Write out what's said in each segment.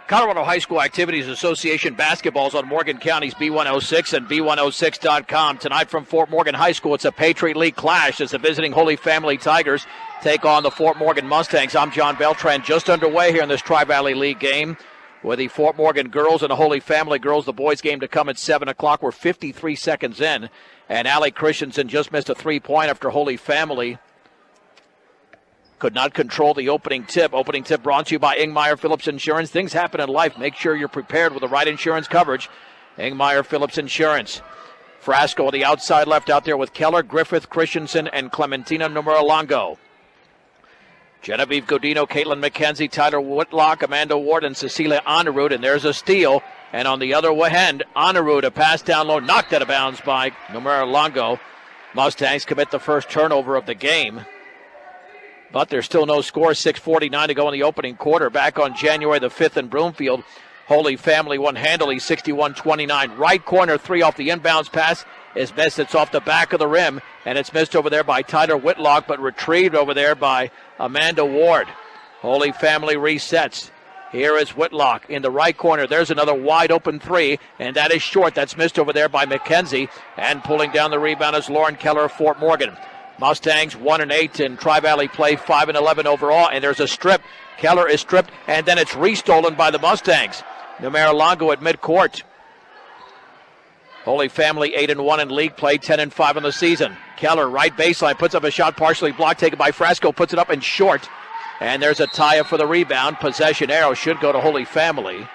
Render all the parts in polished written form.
Colorado High School Activities Association basketball's on Morgan County's B106 and B106.com. Tonight from Fort Morgan High School, it's a Patriot League clash as the visiting Holy Family Tigers take on the Fort Morgan Mustangs. I'm John Beltran, just underway here in this Tri-Valley League game with the Fort Morgan girls and the Holy Family girls. The boys game to come at 7 o'clock. We're 53 seconds in, and Allie Christensen just missed a three-point after Holy Family could not control the opening tip. Opening tip brought to you by Ingmeyer Phillips Insurance. Things happen in life. Make sure you're prepared with the right insurance coverage. Ingmeyer Phillips Insurance. Frasco on the outside left out there with Keller, Griffith, Christensen, and Clementina Numerolongo. Genevieve Godino, Caitlin McKenzie, Tyler Whitlock, Amanda Ward, and Cecilia Honorud. And there's a steal. And on the other end, Honorud, a pass down low, knocked out of bounds by Numerolongo. Mustangs commit the first turnover of the game. But there's still no score. 6:49 to go in the opening quarter. Back on January the 5th in Broomfield, Holy Family won handily 61-29. Right corner three off the inbounds pass is missed. It's off the back of the rim, and it's missed over there by Tyler Whitlock, but retrieved over there by Amanda Ward. Holy Family resets. Here is Whitlock in the right corner. There's another wide open three, and that is short. That's missed over there by McKenzie, and pulling down the rebound is Lauren Keller of Fort Morgan. Mustangs 1-8 in Tri-Valley play, 5-11 overall, and there's a strip. Keller is stripped, and then it's restolen by the Mustangs. Numerolongo at midcourt. Holy Family 8-1 in league play, 10-5 in the season. Keller, right baseline, puts up a shot partially blocked, taken by Frasco, puts it up and short. And there's a tie-up for the rebound. Possession arrow should go to Holy Family,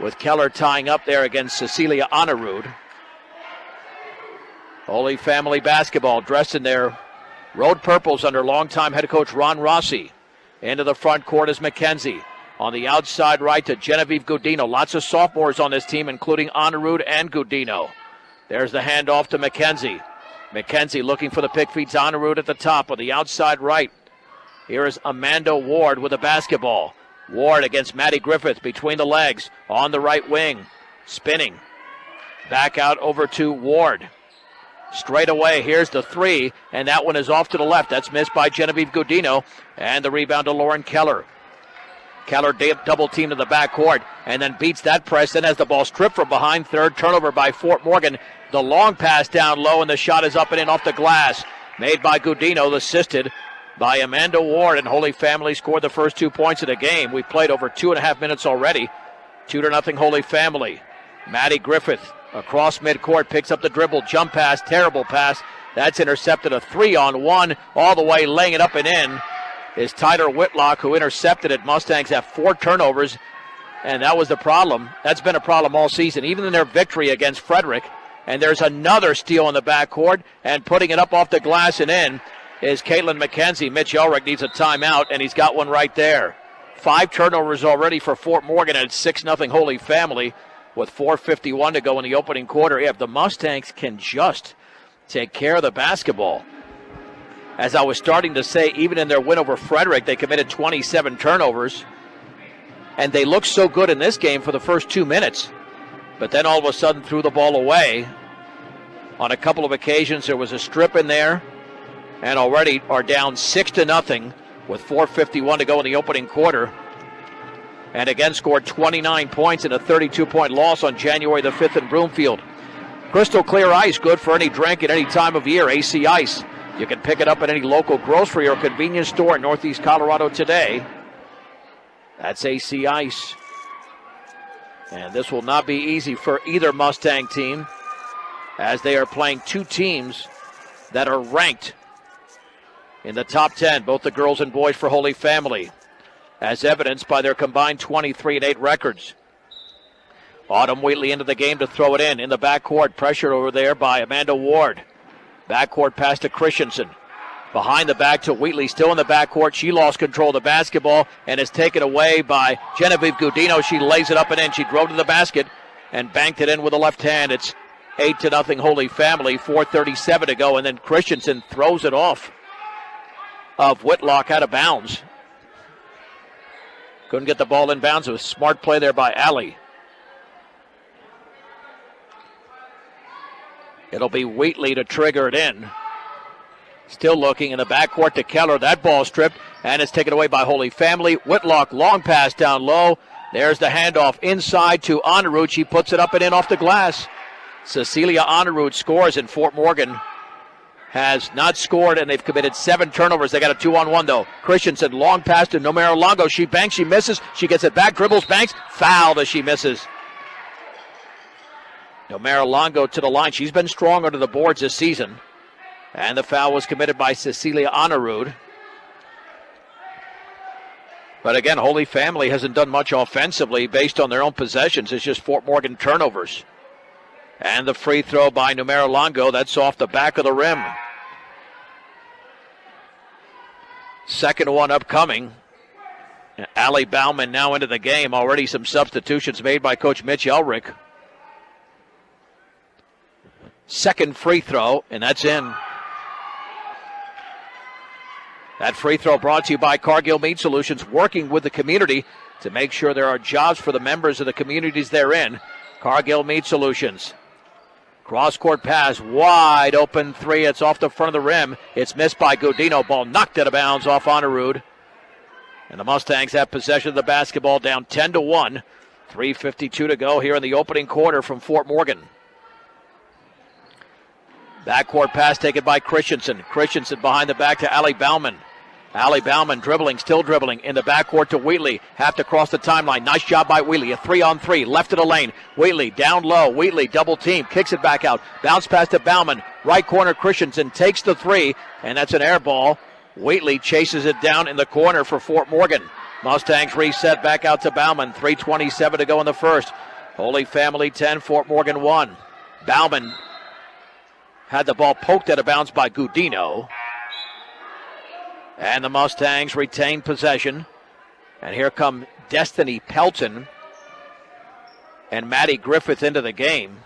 with Keller tying up there against Cecilia Honorud. Holy Family basketball dressed in their road purples under longtime head coach Ron Rossi. Into the front court is McKenzie. On the outside right to Genevieve Godino. Lots of sophomores on this team, including Honorud and Godino. There's the handoff to McKenzie. McKenzie looking for the pick, feeds Honorud at the top on the outside right. Here is Amanda Ward with the basketball. Ward against Maddie Griffith between the legs on the right wing. Spinning. Back out over to Ward. Straight away, here's the three, and that one is off to the left. That's missed by Genevieve Godino, and the rebound to Lauren Keller. Keller double team to the backcourt, and then beats that press, then has the ball stripped from behind. Third turnover by Fort Morgan. The long pass down low, and the shot is up and in off the glass. Made by Godino, assisted by Amanda Ward, and Holy Family scored the first 2 points of the game. We've played over 2.5 minutes already. 2-0 Holy Family. Maddie Griffith across midcourt, picks up the dribble, jump pass, terrible pass. That's intercepted. A 3-on-1, all the way laying it up and in is Tyler Whitlock, who intercepted it. Mustangs have 4 turnovers, and that was the problem. That's been a problem all season, even in their victory against Frederick. And there's another steal in the backcourt, and putting it up off the glass and in is Caitlin McKenzie. Mitch Elrick needs a timeout, and he's got one right there. 5 turnovers already for Fort Morgan, and it's 6-0 Holy Family. With 4:51 to go in the opening quarter. If the Mustangs can just take care of the basketball. As I was starting to say, even in their win over Frederick, they committed 27 turnovers. And they looked so good in this game for the first 2 minutes. But then all of a sudden threw the ball away. On a couple of occasions, there was a strip in there. And already are down 6-0 with 4:51 to go in the opening quarter. And again scored 29 points in a 32-point loss on January the 5th in Broomfield. Crystal clear ice, good for any drink at any time of year. AC Ice. You can pick it up at any local grocery or convenience store in Northeast Colorado today. That's AC Ice. And this will not be easy for either Mustang team, as they are playing 2 teams that are ranked in the top 10, both the girls and boys for Holy Family, as evidenced by their combined 23-8 records. Autumn Wheatley into the game to throw it in the backcourt. Pressure over there by Amanda Ward. Backcourt pass to Christensen. Behind the back to Wheatley, still in the backcourt. She lost control of the basketball and is taken away by Genevieve Godino. She lays it up and in. She drove to the basket and banked it in with the left hand. It's 8-0 Holy Family, 4:37 to go, and then Christensen throws it off of Whitlock out of bounds. Couldn't get the ball in bounds. It was a smart play there by Allie. It'll be Wheatley to trigger it in. Still looking in the backcourt to Keller. That ball stripped, and it's taken away by Holy Family. Whitlock, long pass down low, There's the handoff inside to Honorud. She puts it up and in off the glass. Cecilia Honorud scores, and Fort Morgan has not scored, and they've committed 7 turnovers. They got a 2-on-1, though. Christensen, long pass to Nomera Longo. She banks, she misses. She gets it back, dribbles, banks, fouled as she misses. Nomera Longo to the line. She's been strong under the boards this season. And the foul was committed by Cecilia Honorud. But again, Holy Family hasn't done much offensively based on their own possessions. It's just Fort Morgan turnovers. And the free throw by Nomera Longo, that's off the back of the rim. Second one upcoming. Allie Bauman now into the game. Already some substitutions made by Coach Mitch Elrick. Second free throw, and that's in. That free throw brought to you by Cargill Meat Solutions, working with the community to make sure there are jobs for the members of the communities they're in. Cargill Meat Solutions. Cross-court pass, wide open three. It's off the front of the rim. It's missed by Godino. Ball knocked out of bounds off Honorud. And the Mustangs have possession of the basketball, down 10-1. 3:52 to go here in the opening quarter from Fort Morgan. Backcourt pass taken by Christensen. Christensen behind the back to Allie Bauman. Allie Bauman dribbling, still dribbling in the backcourt to Wheatley. Have to cross the timeline. Nice job by Wheatley. A 3-on-3 left of the lane. Wheatley down low. Wheatley double team. Kicks it back out. Bounce pass to Bauman. Right corner Christensen takes the three. And that's an air ball. Wheatley chases it down in the corner for Fort Morgan. Mustangs reset back out to Bauman. 3:27 to go in the first. Holy Family 10, Fort Morgan 1. Bauman had the ball poked out of bounds by Godino. And the Mustangs retain possession. And here come Destiny Pelton and Maddie Griffith into the game.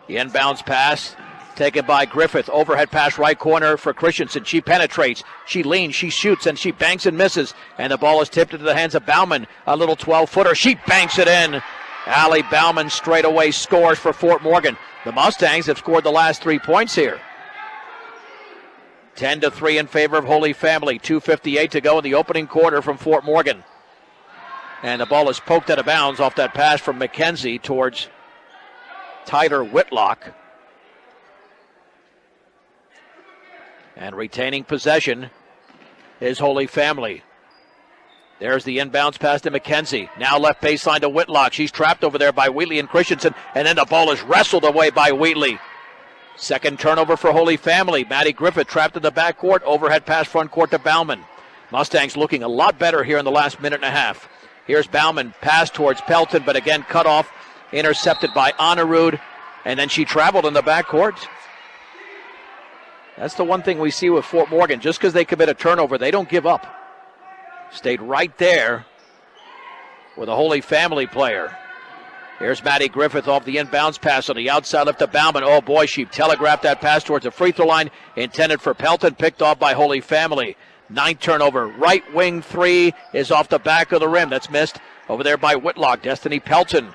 The inbounds pass taken by Griffith. Overhead pass right corner for Christensen. She penetrates. She leans. She shoots. And she banks and misses. And the ball is tipped into the hands of Bauman. A little 12-footer. She banks it in. Allie Bauman straight away scores for Fort Morgan. The Mustangs have scored the last 3 points here. 10-3 in favor of Holy Family. 2:58 to go in the opening quarter from Fort Morgan. And the ball is poked out of bounds off that pass from McKenzie towards Tyler Whitlock. And retaining possession is Holy Family. There's the inbounds pass to McKenzie. Now left baseline to Whitlock. She's trapped over there by Wheatley and Christensen. And then the ball is wrestled away by Wheatley. Second turnover for Holy Family. Maddie Griffith trapped in the backcourt. Overhead pass front court to Bauman. Mustangs looking a lot better here in the last minute and a half. Here's Bauman. Pass towards Pelton, but again cut off. Intercepted by Honorud. And then she traveled in the backcourt. That's the one thing we see with Fort Morgan. Just because they commit a turnover, they don't give up. Stayed right there with a Holy Family player. Here's Maddie Griffith off the inbounds pass on the outside left to Bauman. Oh boy, she telegraphed that pass towards the free throw line. Intended for Pelton, picked off by Holy Family. 9th turnover. Right wing three is off the back of the rim. That's missed over there by Whitlock. Destiny Pelton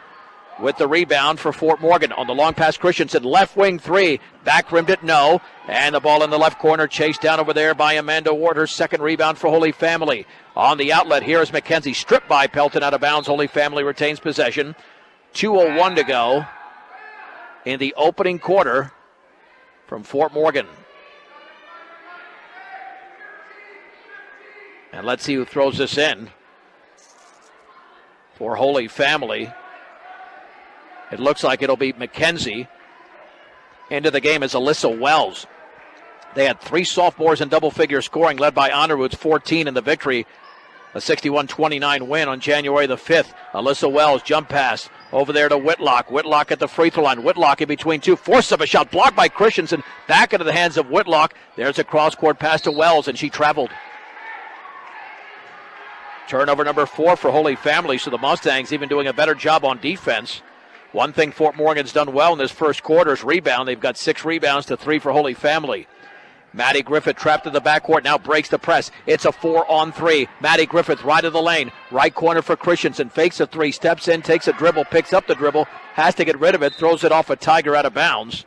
with the rebound for Fort Morgan. On the long pass, Christensen. Left wing three. Back rimmed it, no. And the ball in the left corner chased down over there by Amanda Ward. Her second rebound for Holy Family. On the outlet, here is McKenzie. Stripped by Pelton out of bounds. Holy Family retains possession. 2:01 to go in the opening quarter from Fort Morgan. And let's see who throws this in for Holy Family. It looks like it'll be McKenzie. Into the game is Alyssa Wells. They had 3 sophomores in double-figure scoring, led by Honorud's 14 in the victory. A 61-29 win on January the 5th. Alyssa Wells, jump pass over there to Whitlock. Whitlock at the free throw line. Whitlock in between two. Force of a shot blocked by Christensen. Back into the hands of Whitlock. There's a cross-court pass to Wells, and she traveled. Turnover number 4 for Holy Family, so the Mustangs even doing a better job on defense. One thing Fort Morgan's done well in this first quarter is rebound. They've got 6 rebounds to 3 for Holy Family. Maddie Griffith trapped in the backcourt, now breaks the press. It's a 4-on-3. Maddie Griffith right of the lane. Right corner for Christensen. Fakes a 3, steps in, takes a dribble, picks up the dribble, has to get rid of it, throws it off a Tiger out of bounds.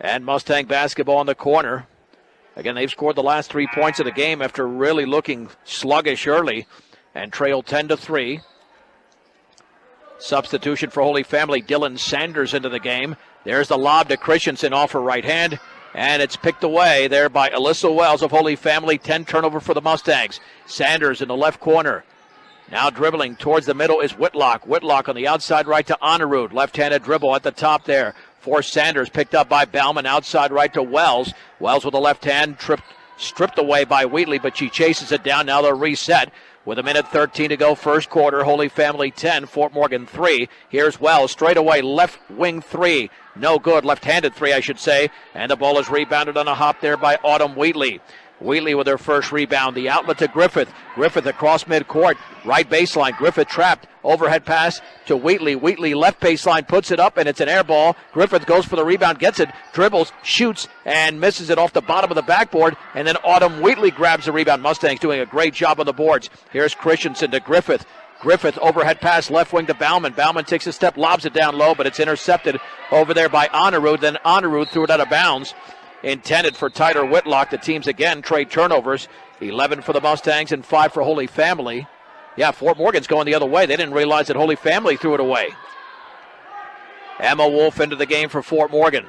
And Mustang basketball in the corner. Again, they've scored the last 3 points of the game after really looking sluggish early and trailed 10-3. Substitution for Holy Family, Dylan Sanders into the game. There's the lob to Christensen off her right hand, and it's picked away there by Alyssa Wells of Holy Family. 10 turnover for the Mustangs. Sanders in the left corner. Now dribbling towards the middle is Whitlock. Whitlock on the outside right to Honorud. Left-handed dribble at the top there for Sanders. Picked up by Bauman. Outside right to Wells. Wells with the left hand stripped away by Wheatley, but she chases it down. Now they'll reset. With 1:13 to go, first quarter. Holy Family 10, Fort Morgan 3. Here's Wells, straight away, left wing 3. No good, left-handed 3, I should say. And the ball is rebounded on a hop there by Autumn Wheatley. Wheatley with her first rebound. The outlet to Griffith. Griffith across midcourt. Right baseline. Griffith trapped. Overhead pass to Wheatley. Wheatley left baseline puts it up, and it's an air ball. Griffith goes for the rebound, gets it, dribbles, shoots, and misses it off the bottom of the backboard. And then Autumn Wheatley grabs the rebound. Mustangs doing a great job on the boards. Here's Christensen to Griffith. Griffith overhead pass left wing to Bauman. Bauman takes a step, lobs it down low, but it's intercepted over there by Honorud. Then Honorud threw it out of bounds. Intended for Tyler Whitlock. The teams again trade turnovers. 11 for the Mustangs and 5 for Holy Family. Yeah, Fort Morgan's going the other way. They didn't realize that Holy Family threw it away. Emma Wolf into the game for Fort Morgan.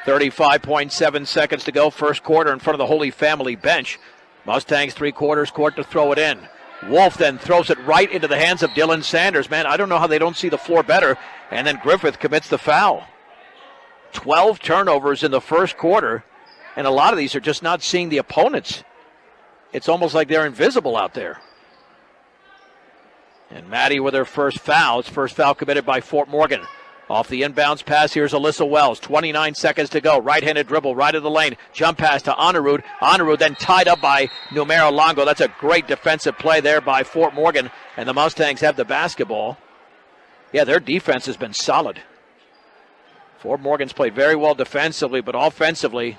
35.7 seconds to go, first quarter in front of the Holy Family bench. Mustangs 3/4 court to throw it in. Wolf then throws it right into the hands of Dylan Sanders. Man, I don't know how they don't see the floor better. And then Griffith commits the foul. 12 turnovers in the first quarter, and a lot of these are just not seeing the opponents. It's almost like they're invisible out there. And Maddie with her first foul. It's first foul committed by Fort Morgan. Off the inbounds pass, here's Alyssa Wells. 29 seconds to go. Right-handed dribble, right of the lane. Jump pass to Honorud. Honorud then tied up by Numero Longo. That's a great defensive play there by Fort Morgan. And the Mustangs have the basketball. Yeah, their defense has been solid. Fort Morgan's played very well defensively, but offensively,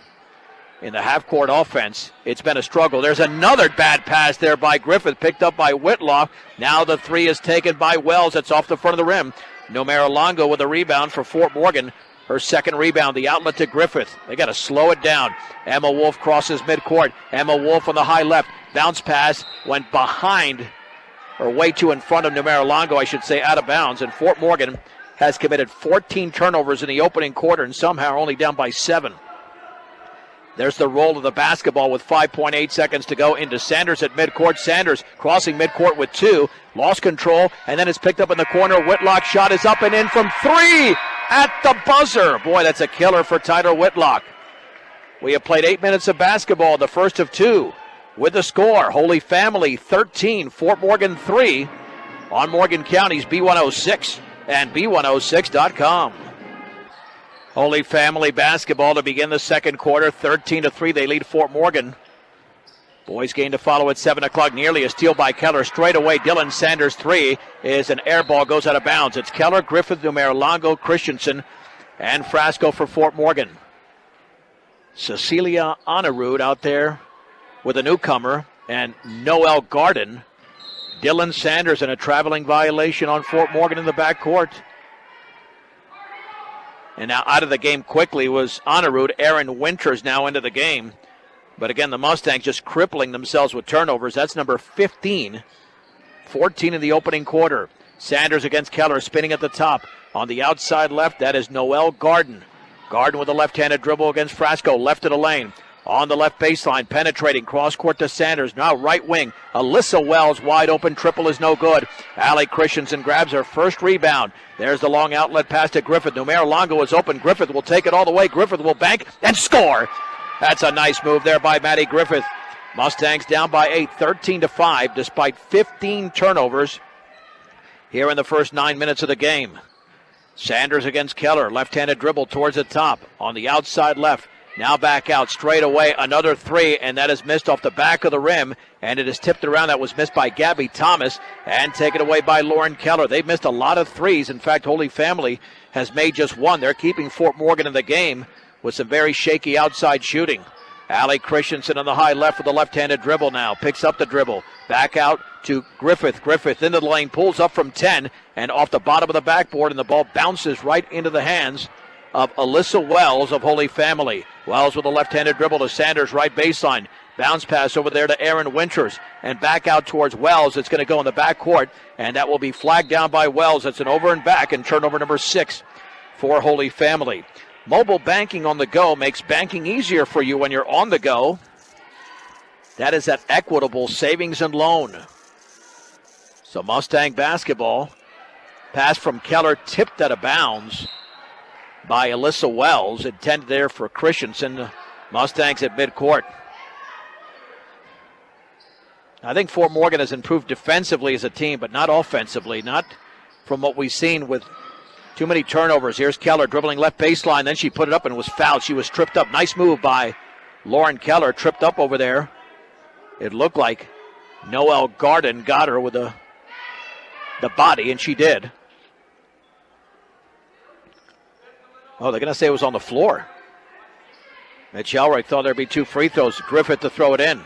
in the half-court offense, it's been a struggle. There's another bad pass there by Griffith, picked up by Whitlock. Now the three is taken by Wells. It's off the front of the rim. Numero Longo with a rebound for Fort Morgan. Her second rebound, the outlet to Griffith. They got to slow it down. Emma Wolf crosses midcourt. Emma Wolf on the high left. Bounce pass went behind, or way too in front of Numero Longo, I should say, out of bounds. And Fort Morgan has committed 14 turnovers in the opening quarter and somehow only down by 7. There's the roll of the basketball with 5.8 seconds to go into Sanders at midcourt. Sanders crossing midcourt with 2. Lost control, and then it's picked up in the corner. Whitlock shot is up and in from 3 at the buzzer. Boy, that's a killer for Tyler Whitlock. We have played 8 minutes of basketball, the first of 2. With the score, Holy Family 13, Fort Morgan 3 on Morgan County's B106 and B106.com. Holy Family basketball to begin the second quarter. 13-3, they lead Fort Morgan. Boys game to follow at 7 o'clock. Nearly a steal by Keller. Straight away, Dylan Sanders' 3 is an air ball, goes out of bounds. It's Keller, Griffith, Numero Longo, Christensen, and Frasco for Fort Morgan. Cecilia Honorud out there with a newcomer, and Noel Garden. Dylan Sanders in a traveling violation on Fort Morgan in the backcourt. And now out of the game quickly was Honorud. Aaron Winters now into the game. But again, the Mustangs just crippling themselves with turnovers. That's number 15. 14 in the opening quarter. Sanders against Keller, spinning at the top. On the outside left, that is Noel Garden. Garden with a left-handed dribble against Frasco, left of the lane. On the left baseline, penetrating, cross-court to Sanders. Now right wing, Alyssa Wells, wide open, triple is no good. Allie Christensen grabs her first rebound. There's the long outlet pass to Griffith. Numero Longo is open. Griffith will take it all the way. Griffith will bank and score. That's a nice move there by Maddie Griffith. Mustangs down by 8, 13-5, despite 15 turnovers here in the first 9 minutes of the game. Sanders against Keller, left-handed dribble towards the top. On the outside left. Now back out, straight away, another 3, and that is missed off the back of the rim, and it is tipped around. That was missed by Gabby Thomas, and taken away by Lauren Keller. They've missed a lot of 3s. In fact, Holy Family has made just 1. They're keeping Fort Morgan in the game with some very shaky outside shooting. Allie Christensen on the high left with a left-handed dribble now. Picks up the dribble. Back out to Griffith. Griffith into the lane, pulls up from 10, and off the bottom of the backboard, and the ball bounces right into the hands of Alyssa Wells of Holy Family. Wells with a left-handed dribble to Sanders, right baseline. Bounce pass over there to Aaron Winters and back out towards Wells. It's going to go in the backcourt, and that will be flagged down by Wells. It's an over and back and turnover number 6 for Holy Family. Mobile banking on the go makes banking easier for you when you're on the go. That is at Equitable Savings and Loan. So Mustang basketball. Pass from Keller tipped out of bounds by Alyssa Wells. Intended there for Christensen. Mustangs at midcourt. I think Fort Morgan has improved defensively as a team, but not offensively. Not from what we've seen with too many turnovers. Here's Keller dribbling left baseline. Then she put it up and was fouled. She was tripped up. Nice move by Lauren Keller. Tripped up over there. It looked like Noelle Garden got her with the body, and she did. Oh, they're going to say it was on the floor. Mitch Elrick thought there'd be 2 free throws. Griffith to throw it in.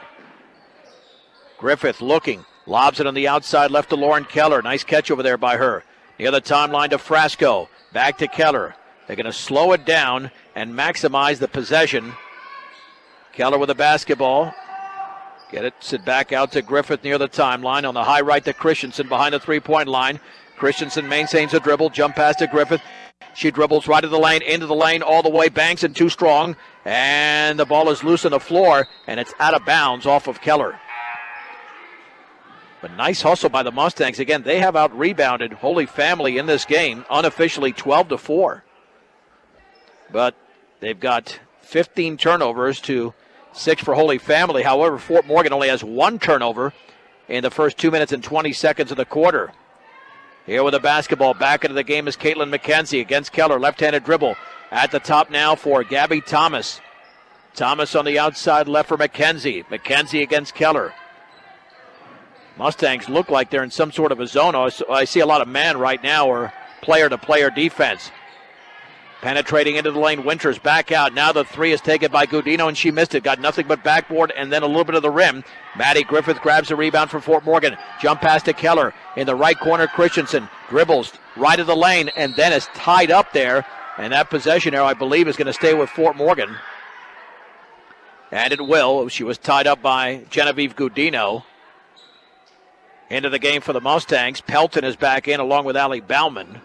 Griffith looking. Lobs it on the outside left to Lauren Keller. Nice catch over there by her. Near the timeline to Frasco. Back to Keller. They're going to slow it down and maximize the possession. Keller with the basketball. Get it, sit back out to Griffith near the timeline. On the high right to Christensen behind the three-point line. Christensen maintains a dribble. Jump pass to Griffith. She dribbles right of the lane, into the lane, all the way. Banks and too strong. And the ball is loose on the floor, and it's out of bounds off of Keller. But nice hustle by the Mustangs. Again, they have out-rebounded Holy Family in this game, unofficially 12-4. But they've got 15 turnovers to 6 for Holy Family. However, Fort Morgan only has 1 turnover in the first 2 minutes and 20 seconds of the quarter. Here with the basketball, back into the game is Caitlin McKenzie against Keller. Left-handed dribble at the top now for Gabby Thomas. Thomas on the outside left for McKenzie. McKenzie against Keller. Mustangs look like they're in some sort of a zone. I see a lot of man right now or player-to-player defense. Penetrating into the lane, Winters back out. Now the 3 is taken by Gudino, and she missed it. Got nothing but backboard and then a little bit of the rim. Maddie Griffith grabs the rebound from Fort Morgan. Jump pass to Keller. In the right corner, Christensen dribbles right of the lane and then is tied up there. And that possession arrow, I believe, is going to stay with Fort Morgan. And it will. She was tied up by Genevieve Gudino. Into the game for the Mustangs. Pelton is back in along with Allie Bauman.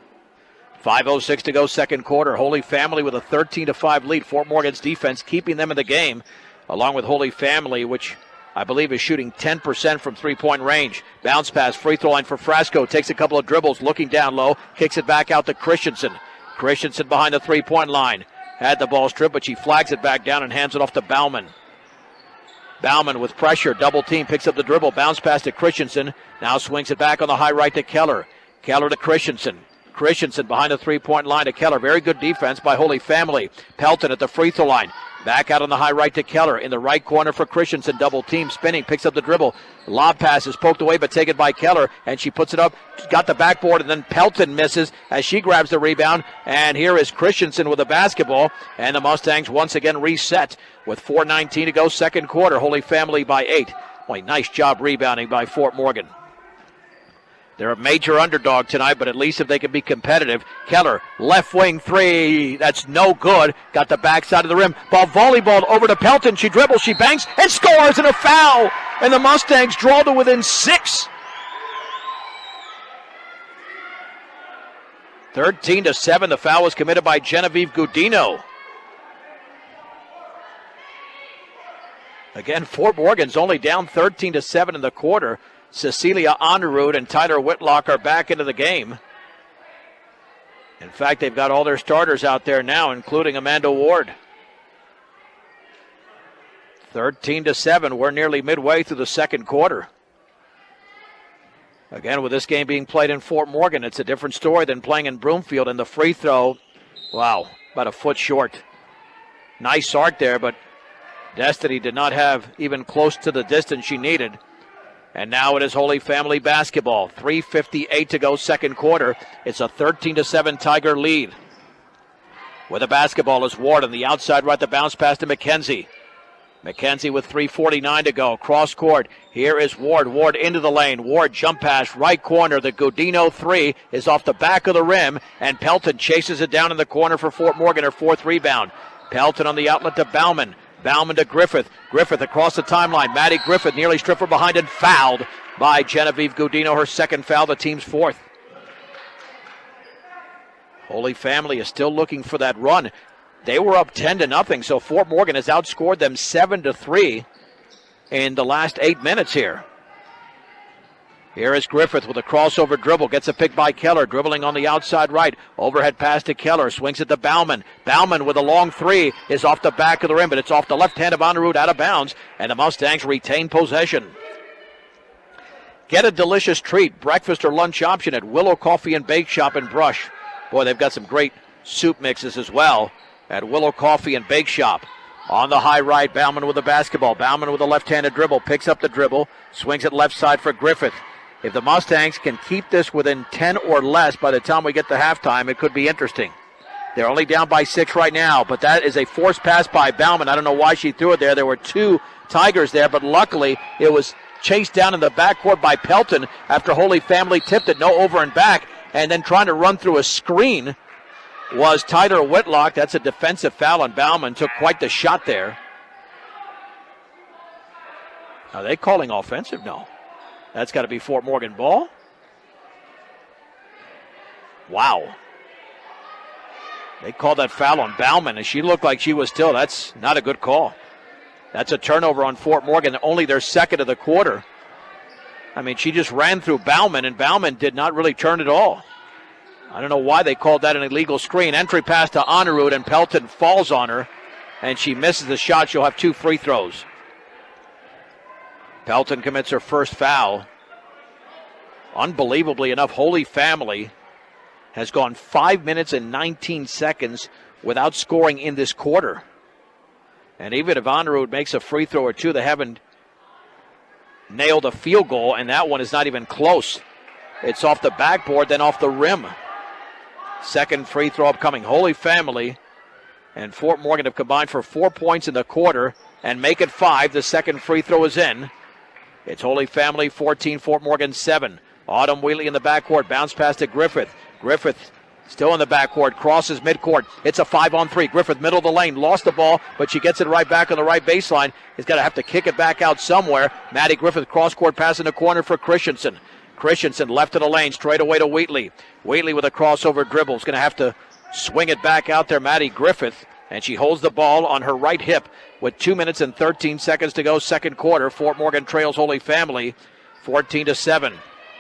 5:06 to go, second quarter. Holy Family with a 13-5 lead. Fort Morgan's defense keeping them in the game, along with Holy Family, which I believe is shooting 10% from three-point range. Bounce pass, free throw line for Frasco. Takes a couple of dribbles, looking down low. Kicks it back out to Christensen. Christensen behind the three-point line. Had the ball stripped, but she flags it back down and hands it off to Bauman. Bauman with pressure, double team, picks up the dribble. Bounce pass to Christensen. Now swings it back on the high right to Keller. Keller to Christensen. Christensen behind the three-point line to Keller. Very good defense by Holy Family. Pelton at the free throw line. Back out on the high right to Keller. In the right corner for Christensen. Double team, spinning, picks up the dribble. Lob pass is poked away but taken by Keller, and she puts it up. Got the backboard, and then Pelton misses as she grabs the rebound. And here is Christensen with the basketball. And the Mustangs once again reset with 4:19 to go, second quarter. Holy Family by 8. Boy, nice job rebounding by Fort Morgan. They're a major underdog tonight, but at least if they can be competitive. Keller, left wing 3. That's no good. Got the backside of the rim. Ball volleyball over to Pelton. She dribbles, she banks, and scores, and a foul. And the Mustangs draw to within 6. 13-7. The foul was committed by Genevieve Gudino. Again, Fort Morgan's only down 13-7 in the quarter. Cecilia Onderud and Tyler Whitlock are back into the game. In fact, they've got all their starters out there now, including Amanda Ward. 13-7. We're nearly midway through the second quarter. Again, with this game being played in Fort Morgan, it's a different story than playing in Broomfield. And the free throw, wow, about a foot short. Nice arc there, but Destiny did not have even close to the distance she needed. And now it is Holy Family basketball. 3:58 to go, second quarter. It's a 13-7 Tiger lead. With the basketball is Ward on the outside right, the bounce pass to McKenzie. McKenzie with 3:49 to go. Cross court. Here is Ward. Ward into the lane. Ward jump pass right corner. The Godino three is off the back of the rim, and Pelton chases it down in the corner for Fort Morgan, her fourth rebound. Pelton on the outlet to Bauman. Bauman to Griffith. Griffith across the timeline. Maddie Griffith nearly stripped from behind and fouled by Genevieve Godino, her second foul, the team's fourth. Holy Family is still looking for that run. They were up 10-0, so Fort Morgan has outscored them 7-3 in the last 8 minutes here. Here is Griffith with a crossover dribble. Gets a pick by Keller, dribbling on the outside right. Overhead pass to Keller, swings it to Bauman. Bauman with a long three is off the back of the rim, but it's off the left hand of Honorud, out of bounds, and the Mustangs retain possession. Get a delicious treat, breakfast or lunch option at Willow Coffee and Bake Shop in Brush. Boy, they've got some great soup mixes as well at Willow Coffee and Bake Shop. On the high right, Bauman with the basketball. Bauman with a left-handed dribble, picks up the dribble, swings it left side for Griffith. If the Mustangs can keep this within 10 or less by the time we get to halftime, it could be interesting. They're only down by 6 right now, but that is a forced pass by Bauman. I don't know why she threw it there. There were two Tigers there, but luckily it was chased down in the backcourt by Pelton after Holy Family tipped it, no over and back, and then trying to run through a screen was Tyler Whitlock. That's a defensive foul on Bauman. Took quite the shot there. Are they calling offensive? No. That's got to be Fort Morgan ball. Wow. They called that foul on Bauman, and she looked like she was still. That's not a good call. That's a turnover on Fort Morgan, only their second of the quarter. I mean, she just ran through Bauman, and Bauman did not really turn at all. I don't know why they called that an illegal screen. Entry pass to Honorud, and Pelton falls on her, and she misses the shot. She'll have 2 free throws. Pelton commits her first foul. Unbelievably enough, Holy Family has gone 5 minutes and 19 seconds without scoring in this quarter. And even if Honorud makes a free throw or two, they haven't nailed a field goal, and that one is not even close. It's off the backboard, then off the rim. Second free throw upcoming. Holy Family and Fort Morgan have combined for 4 points in the quarter and make it 5. The second free throw is in. It's Holy Family 14, Fort Morgan 7. Autumn Wheatley in the backcourt. Bounce pass to Griffith. Griffith still in the backcourt. Crosses midcourt. It's a 5-on-3. Griffith middle of the lane. Lost the ball, but she gets it right back on the right baseline. He's got to have to kick it back out somewhere. Maddie Griffith cross-court pass in the corner for Christensen. Christensen left of the lane, straight away to Wheatley. Wheatley with a crossover dribble. Is going to have to swing it back out there, Maddie Griffith. And she holds the ball on her right hip with 2 minutes and 13 seconds to go, second quarter. Fort Morgan trails Holy Family 14-7.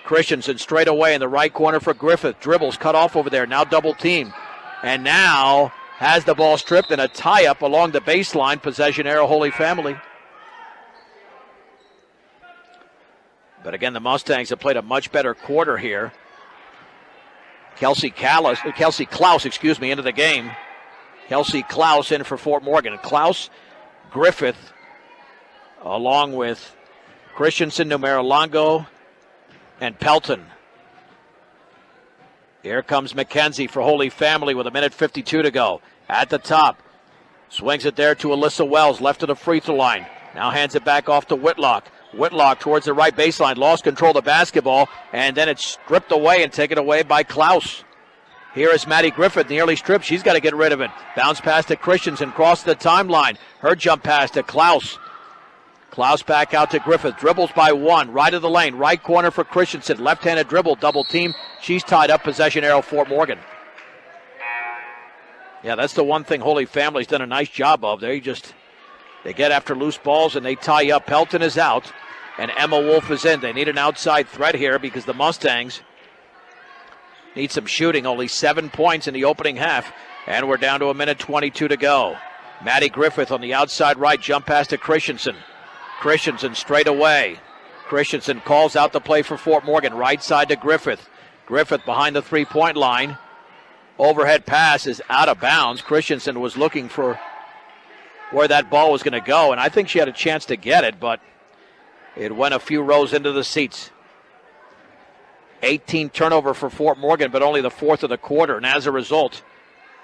Christensen straight away in the right corner for Griffith. Dribbles cut off over there, now double team. And now has the ball stripped and a tie-up along the baseline. Possession arrow, Holy Family. But again, the Mustangs have played a much better quarter here. Kelsey Klaus, into the game. Kelsey Klaus in for Fort Morgan. Klaus, Griffith, along with Christensen, Numero Longo, and Pelton. Here comes McKenzie for Holy Family with 1:52 to go. At the top, swings it there to Alyssa Wells, left of the free throw line. Now hands it back off to Whitlock. Whitlock towards the right baseline, lost control of the basketball, and then it's stripped away and taken away by Klaus. Here is Maddie Griffith, nearly stripped. She's got to get rid of it. Bounce pass to Christensen, cross the timeline. Her jump pass to Klaus. Klaus back out to Griffith, dribbles by one, right of the lane, right corner for Christensen. Left-handed dribble, double team. She's tied up, possession arrow, Fort Morgan. Yeah, that's the one thing Holy Family's done a nice job of. They get after loose balls and they tie up. Pelton is out and Emma Wolf is in. They need an outside threat here because the Mustangs need some shooting. Only 7 points in the opening half, and we're down to 1:22 to go. Maddie Griffith on the outside right, jump pass to Christensen. Christensen straight away. Christensen calls out the play for Fort Morgan. Right side to Griffith. Griffith behind the three-point line. Overhead pass is out of bounds. Christensen was looking for where that ball was going to go, and I think she had a chance to get it, but it went a few rows into the seats. 18 turnover for Fort Morgan, but only the fourth of the quarter, and as a result,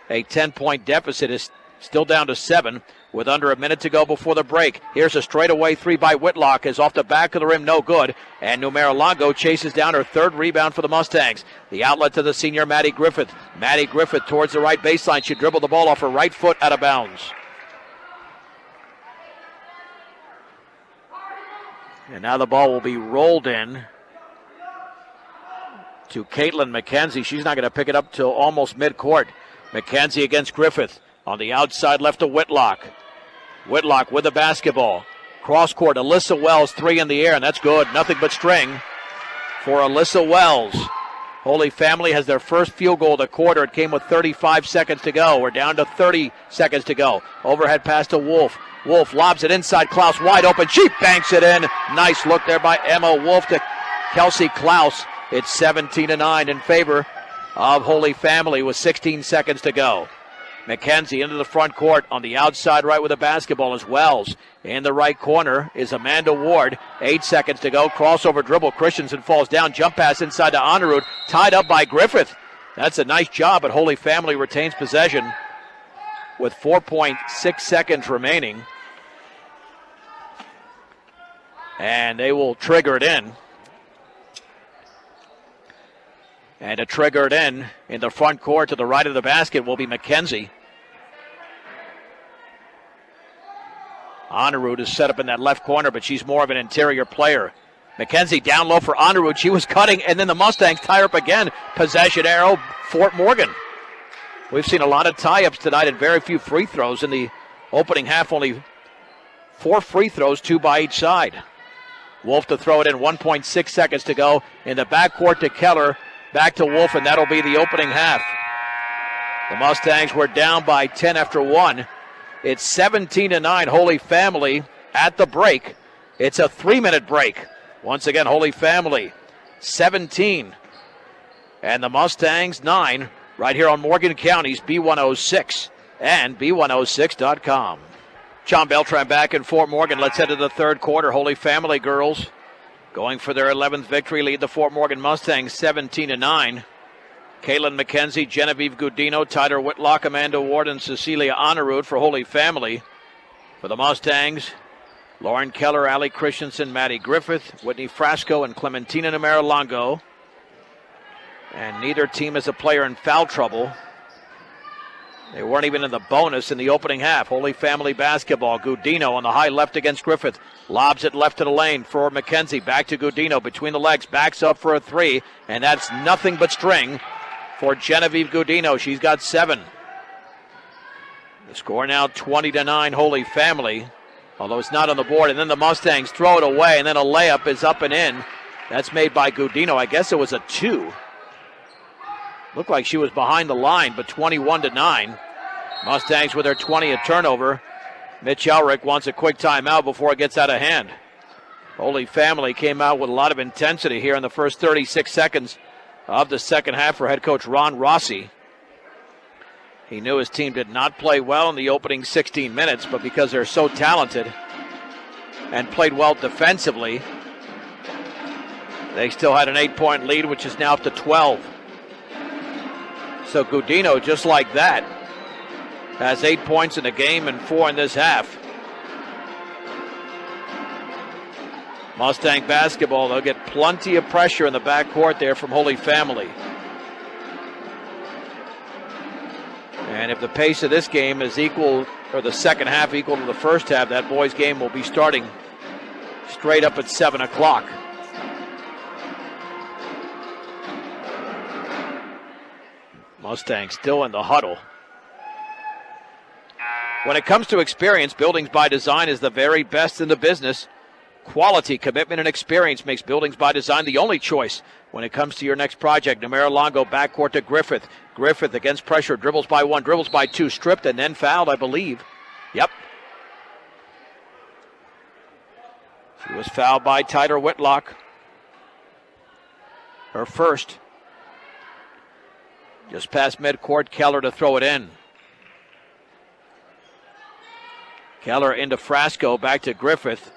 a 10-point deficit is still down to 7. with under a minute to go before the break. Here's a straightaway three by Whitlock, is off the back of the rim, no good. And Numera Longo chases down her third rebound for the Mustangs. The outlet to the senior Maddie Griffith. Maddie Griffith towards the right baseline. She dribbled the ball off her right foot out of bounds. And now the ball will be rolled in to Caitlin McKenzie. She's not going to pick it up till almost midcourt. McKenzie against Griffith. On the outside left to Whitlock. Whitlock with the basketball. Cross court, Alyssa Wells, three in the air, and that's good. Nothing but string for Alyssa Wells. Holy Family has their first field goal of the quarter. It came with 35 seconds to go. We're down to 30 seconds to go. Overhead pass to Wolf. Wolf lobs it inside. Klaus wide open. She banks it in. Nice look there by Emma Wolf to Kelsey Klaus. It's 17-9 in favor of Holy Family with 16 seconds to go. McKenzie into the front court on the outside right with the basketball is Wells. In the right corner is Amanda Ward. 8 seconds to go. Crossover dribble. Christensen falls down. Jump pass inside to Honorud. Tied up by Griffith. That's a nice job, but Holy Family retains possession with 4.6 seconds remaining. And they will trigger it in. And to trigger it in the front court to the right of the basket will be McKenzie. Honorud is set up in that left corner, but she's more of an interior player. McKenzie down low for Honorud. She was cutting, and then the Mustangs tie up again. Possession arrow, Fort Morgan. We've seen a lot of tie-ups tonight and very few free throws. In the opening half, only 4 free throws, 2 by each side. Wolf to throw it in, 1.6 seconds to go. In the backcourt to Keller. Back to Wolf, and that'll be the opening half. The Mustangs were down by 10 after 1. It's 17-9, Holy Family at the break. It's a 3-minute break. Once again, Holy Family 17 and the Mustangs 9 right here on Morgan County's B106 and B106.com. John Beltran back in Fort Morgan. Let's head to the third quarter. Holy Family girls going for their 11th victory, lead the Fort Morgan Mustangs 17-9. Caitlin McKenzie, Genevieve Gudino, Tyler Whitlock, Amanda Ward, and Cecilia Honorud for Holy Family. For the Mustangs, Lauren Keller, Allie Christensen, Maddie Griffith, Whitney Frasco, and Clementina Numera Longo. And neither team is a player in foul trouble. They weren't even in the bonus in the opening half. Holy Family basketball. Gudino on the high left against Griffith. Lobs it left to the lane for McKenzie. Back to Gudino between the legs. Backs up for a three. And that's nothing but string for Genevieve Gudino. She's got 7. The score now 20-9 Holy Family. Although it's not on the board. And then the Mustangs throw it away. And then a layup is up and in. That's made by Gudino. I guess it was a 2. Looked like she was behind the line, but 21-9. Mustangs with their 20th turnover. Mitch Elrick wants a quick timeout before it gets out of hand. Holy Family came out with a lot of intensity here in the first 36 seconds of the second half for head coach Ron Rossi. He knew his team did not play well in the opening 16 minutes, but because they're so talented and played well defensively, they still had an 8-point lead, which is now up to 12. So Gudino, just like that, has 8 points in the game and 4 in this half. Mustang basketball, they'll get plenty of pressure in the backcourt there from Holy Family. And if the pace of this game is equal, or the second half equal to the first half, that boys' game will be starting straight up at 7 o'clock. Mustangs still in the huddle. When it comes to experience, Buildings by Design is the very best in the business. Quality, commitment, and experience makes Buildings by Design the only choice when it comes to your next project. Numera Longo backcourt to Griffith. Griffith against pressure, dribbles by 1, dribbles by 2, stripped and then fouled, I believe. Yep. She was fouled by Tyler Whitlock. Her first. Just past midcourt, Keller to throw it in. Keller into Frasco, back to Griffith.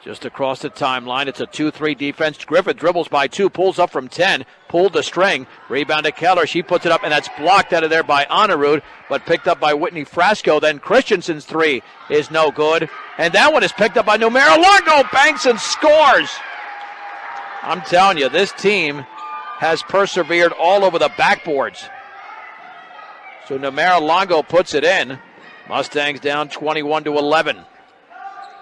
Just across the timeline, it's a 2-3 defense. Griffith dribbles by 2, pulls up from 10, pulled the string. Rebound to Keller. She puts it up, and that's blocked out of there by Honorud, but picked up by Whitney Frasco. Then Christensen's 3 is no good. And that one is picked up by Numero Longo. Banks and scores. I'm telling you, this team has persevered all over the backboards. So Numero Longo puts it in. Mustangs down 21-11.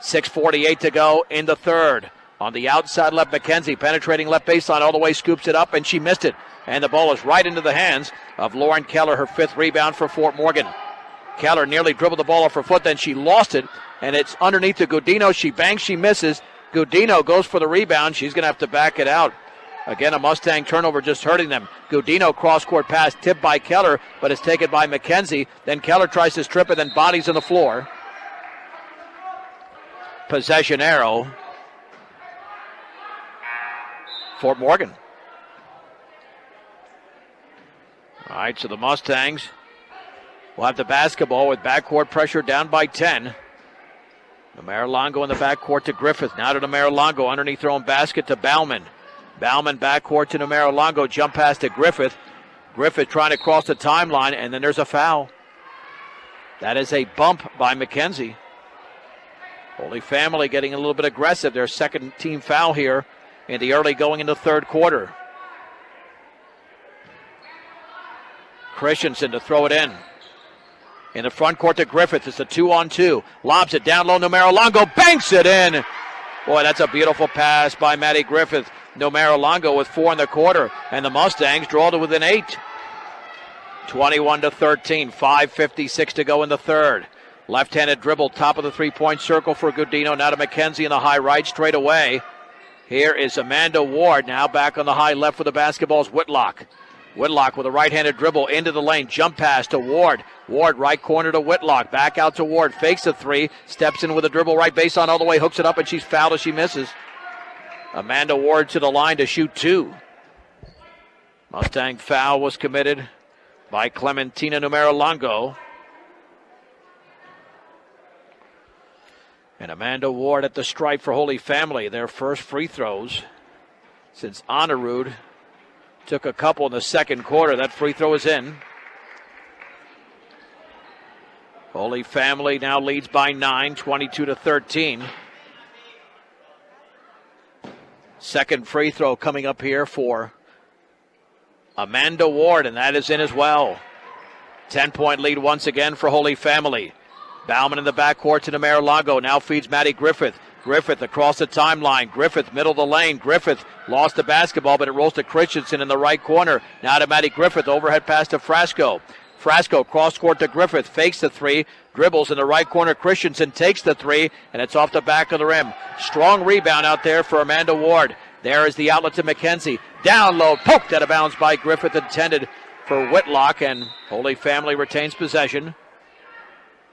6:48 to go in the third. On the outside left, McKenzie penetrating left baseline all the way, scoops it up, and she missed it. And the ball is right into the hands of Lauren Keller, her 5th rebound for Fort Morgan. Keller nearly dribbled the ball off her foot, then she lost it, and it's underneath to Gudino. She banks, she misses. Gudino goes for the rebound. She's going to have to back it out. Again, a Mustang turnover just hurting them. Gudino cross-court pass tipped by Keller, but it's taken by McKenzie. Then Keller tries to strip it, then bodies on the floor. Possession arrow. Fort Morgan. All right, so the Mustangs will have the basketball with backcourt pressure down by 10. Numero Longo in the backcourt to Griffith. Now to Numero Longo. Underneath throwing basket to Bauman. Bauman backcourt to Numero Longo. Jump pass to Griffith. Griffith trying to cross the timeline, and then there's a foul. That is a bump by McKenzie. Holy Family getting a little bit aggressive. Their second team foul here in the early going into third quarter. Christensen to throw it in. In the front court to Griffith. It's a 2-on-2. Lobs it down low. Numero Longo banks it in. Boy, that's a beautiful pass by Maddie Griffith. Numero Longo with 4 in the quarter. And the Mustangs draw to within 8. 21-13. 5:56 to go in the third. Left-handed dribble, top of the three-point circle for Gudino. Now to McKenzie in the high right, straight away. Here is Amanda Ward. Now back on the high left for the basketball is Whitlock. Whitlock with a right-handed dribble into the lane. Jump pass to Ward. Ward right corner to Whitlock. Back out to Ward. Fakes a 3. Steps in with a dribble right baseline all the way. Hooks it up and she's fouled as she misses. Amanda Ward to the line to shoot 2. Mustang foul was committed by Clementina Numero Longo. And Amanda Ward at the stripe for Holy Family. Their first free throws since Honorud took a couple in the second quarter. That free throw is in. Holy Family now leads by 9, 22-13. Second free throw coming up here for Amanda Ward, and that is in as well. 10-point lead once again for Holy Family. Bauman in the backcourt to Numero Longo. Now feeds Maddie Griffith. Griffith across the timeline. Griffith middle of the lane. Griffith lost the basketball, but it rolls to Christensen in the right corner. Now to Maddie Griffith. Overhead pass to Frasco. Frasco cross court to Griffith. Fakes the 3. Dribbles in the right corner. Christensen takes the 3, and it's off the back of the rim. Strong rebound out there for Amanda Ward. There is the outlet to McKenzie. Down low. Poked out of bounds by Griffith. Intended for Whitlock, and Holy Family retains possession.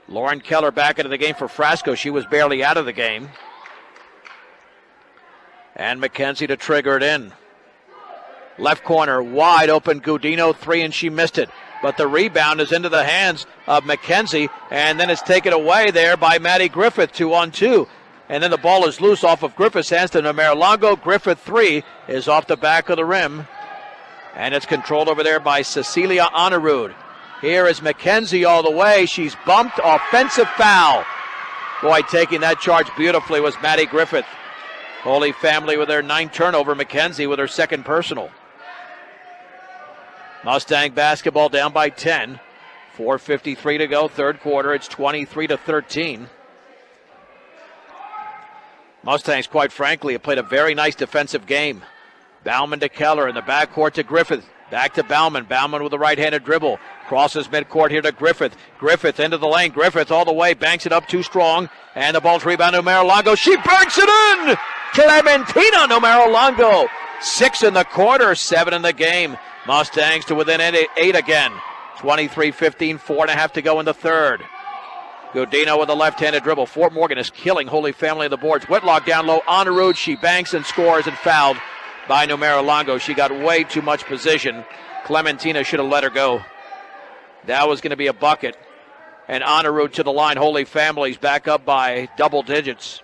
Lauren Keller back into the game for Frasco. She was barely out of the game. And McKenzie to trigger it in. Left corner, wide open. Gudino 3, and she missed it. But the rebound is into the hands of McKenzie, and then it's taken away there by Maddie Griffith, 2-on-2. And then the ball is loose off of Griffith's hands to Numero Longo. Griffith 3 is off the back of the rim. And it's controlled over there by Cecilia Honorud. Here is McKenzie all the way. She's bumped. Offensive foul. Boy, taking that charge beautifully was Maddie Griffith. Holy Family with their 9th turnover. McKenzie with her 2nd personal. Mustang basketball down by 10. 4:53 to go, third quarter. It's 23-13. Mustangs, quite frankly, have played a very nice defensive game. Bauman to Keller in the backcourt to Griffith. Back to Bauman. Bauman with a right-handed dribble. Crosses midcourt here to Griffith. Griffith into the lane. Griffith all the way. Banks it up too strong. And the ball's rebounded to Numero Longo. She banks it in! Clementina Numero Longo. 6 in the quarter, 7 in the game. Mustangs to within 8 again. 23-15, 4.5 to go in the third. Gudino with a left-handed dribble. Fort Morgan is killing Holy Family on the boards. Whitlock down low. Honorud. She banks and scores and fouled by Numero Longo. She got way too much position. Clementina should have let her go. That was going to be a bucket. And Honorud to the line. Holy Family's back up by double digits.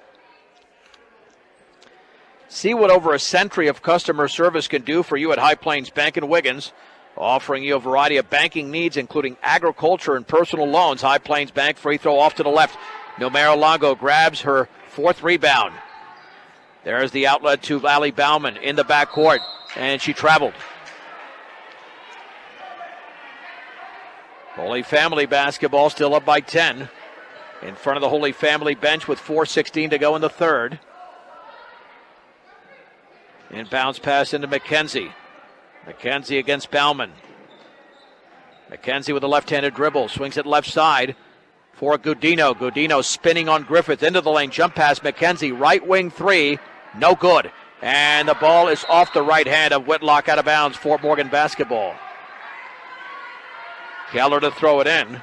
See what over a century of customer service can do for you at High Plains Bank in Wiggins, offering you a variety of banking needs, including agriculture and personal loans. High Plains Bank, free throw off to the left. Numero Longo grabs her 4th rebound. There's the outlet to Allie Bauman in the backcourt, and she traveled. Holy Family basketball still up by 10. In front of the Holy Family bench with 4:16 to go in the third. Inbounds pass into McKenzie. McKenzie against Bauman. McKenzie with a left-handed dribble. Swings it left side for Gudino. Gudino spinning on Griffith into the lane. Jump pass McKenzie. Right wing three. No good. And the ball is off the right hand of Whitlock, out of bounds. Fort Morgan basketball. Keller to throw it in.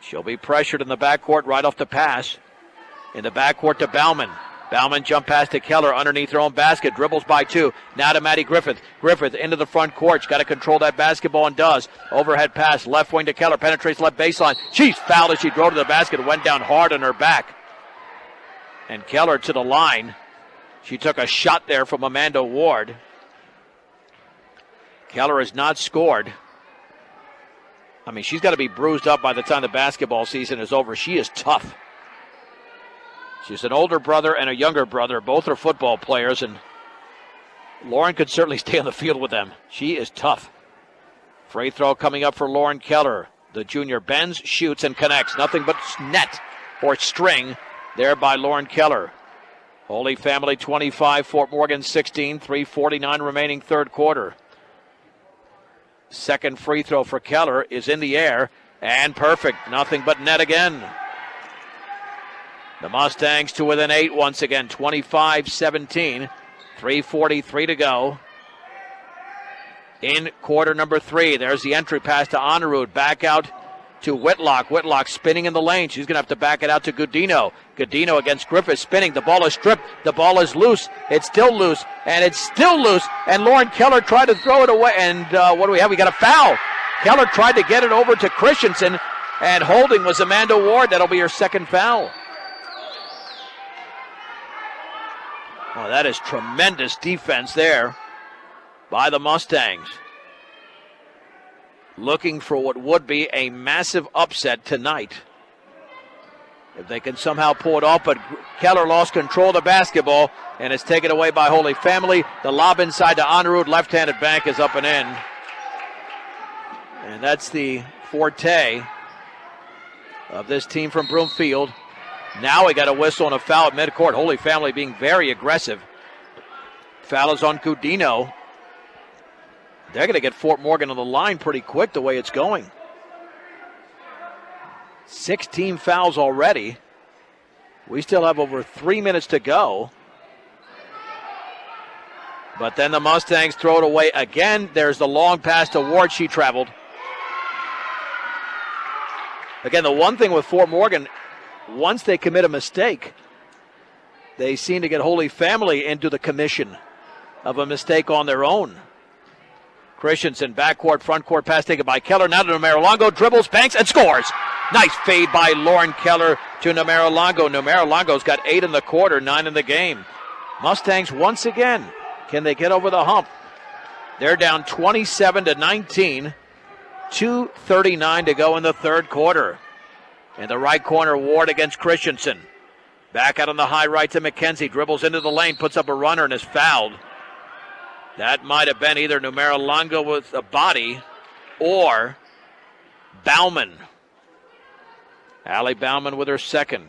She'll be pressured in the backcourt right off the pass. In the backcourt to Bauman. Bauman jump pass to Keller underneath her own basket. Dribbles by 2. Now to Maddie Griffith. Griffith into the front court. She's got to control that basketball and does. Overhead pass. Left wing to Keller. Penetrates left baseline. She's fouled as she drove to the basket. Went down hard on her back. And Keller to the line. She took a shot there from Amanda Ward. Keller has not scored. I mean, she's got to be bruised up by the time the basketball season is over. She is tough. She's an older brother and a younger brother. Both are football players, and Lauren could certainly stay on the field with them. She is tough. Free throw coming up for Lauren Keller. The junior bends, shoots, and connects. Nothing but net or string there by Lauren Keller. Holy Family 25, Fort Morgan 16, 3:49 remaining third quarter. Second free throw for Keller is in the air and perfect. Nothing but net again. The Mustangs to within 8 once again, 25-17, 3:43 to go. In quarter number 3, there's the entry pass to Honorud. Back out to Whitlock. Whitlock spinning in the lane. She's going to have to back it out to Gudino. Gudino against Griffith spinning. The ball is stripped. The ball is loose. It's still loose, and it's still loose. And Lauren Keller tried to throw it away. And what do we have? We got a foul. Keller tried to get it over to Christensen, and holding was Amanda Ward. That'll be her second foul. Oh, that is tremendous defense there by the Mustangs. Looking for what would be a massive upset tonight. If they can somehow pull it off, but Keller lost control of the basketball, and it's taken away by Holy Family. The lob inside to Honorud. Left-handed bank is up and in. And that's the forte of this team from Broomfield. Now we got a whistle and a foul at midcourt. Holy Family being very aggressive. Foul is on Gudino. They're going to get Fort Morgan on the line pretty quick the way it's going. 16 fouls already. We still have over 3 minutes to go. But then the Mustangs throw it away again. There's the long pass to Ward. She traveled. Again, the one thing with Fort Morgan, once they commit a mistake, they seem to get Holy Family into the commission of a mistake on their own. Christensen, backcourt, frontcourt pass taken by Keller. Now to Numero Longo, dribbles, banks, and scores. Nice fade by Lauren Keller to Numero Longo. Numero Longo's got 8 in the quarter, 9 in the game. Mustangs once again, can they get over the hump? They're down 27-19. 2:39 to go in the third quarter. In the right corner, Ward against Christensen. Back out on the high right to McKenzie. Dribbles into the lane, puts up a runner, and is fouled. That might have been either Numero Longo with a body or Bauman. Allie Bauman with her second.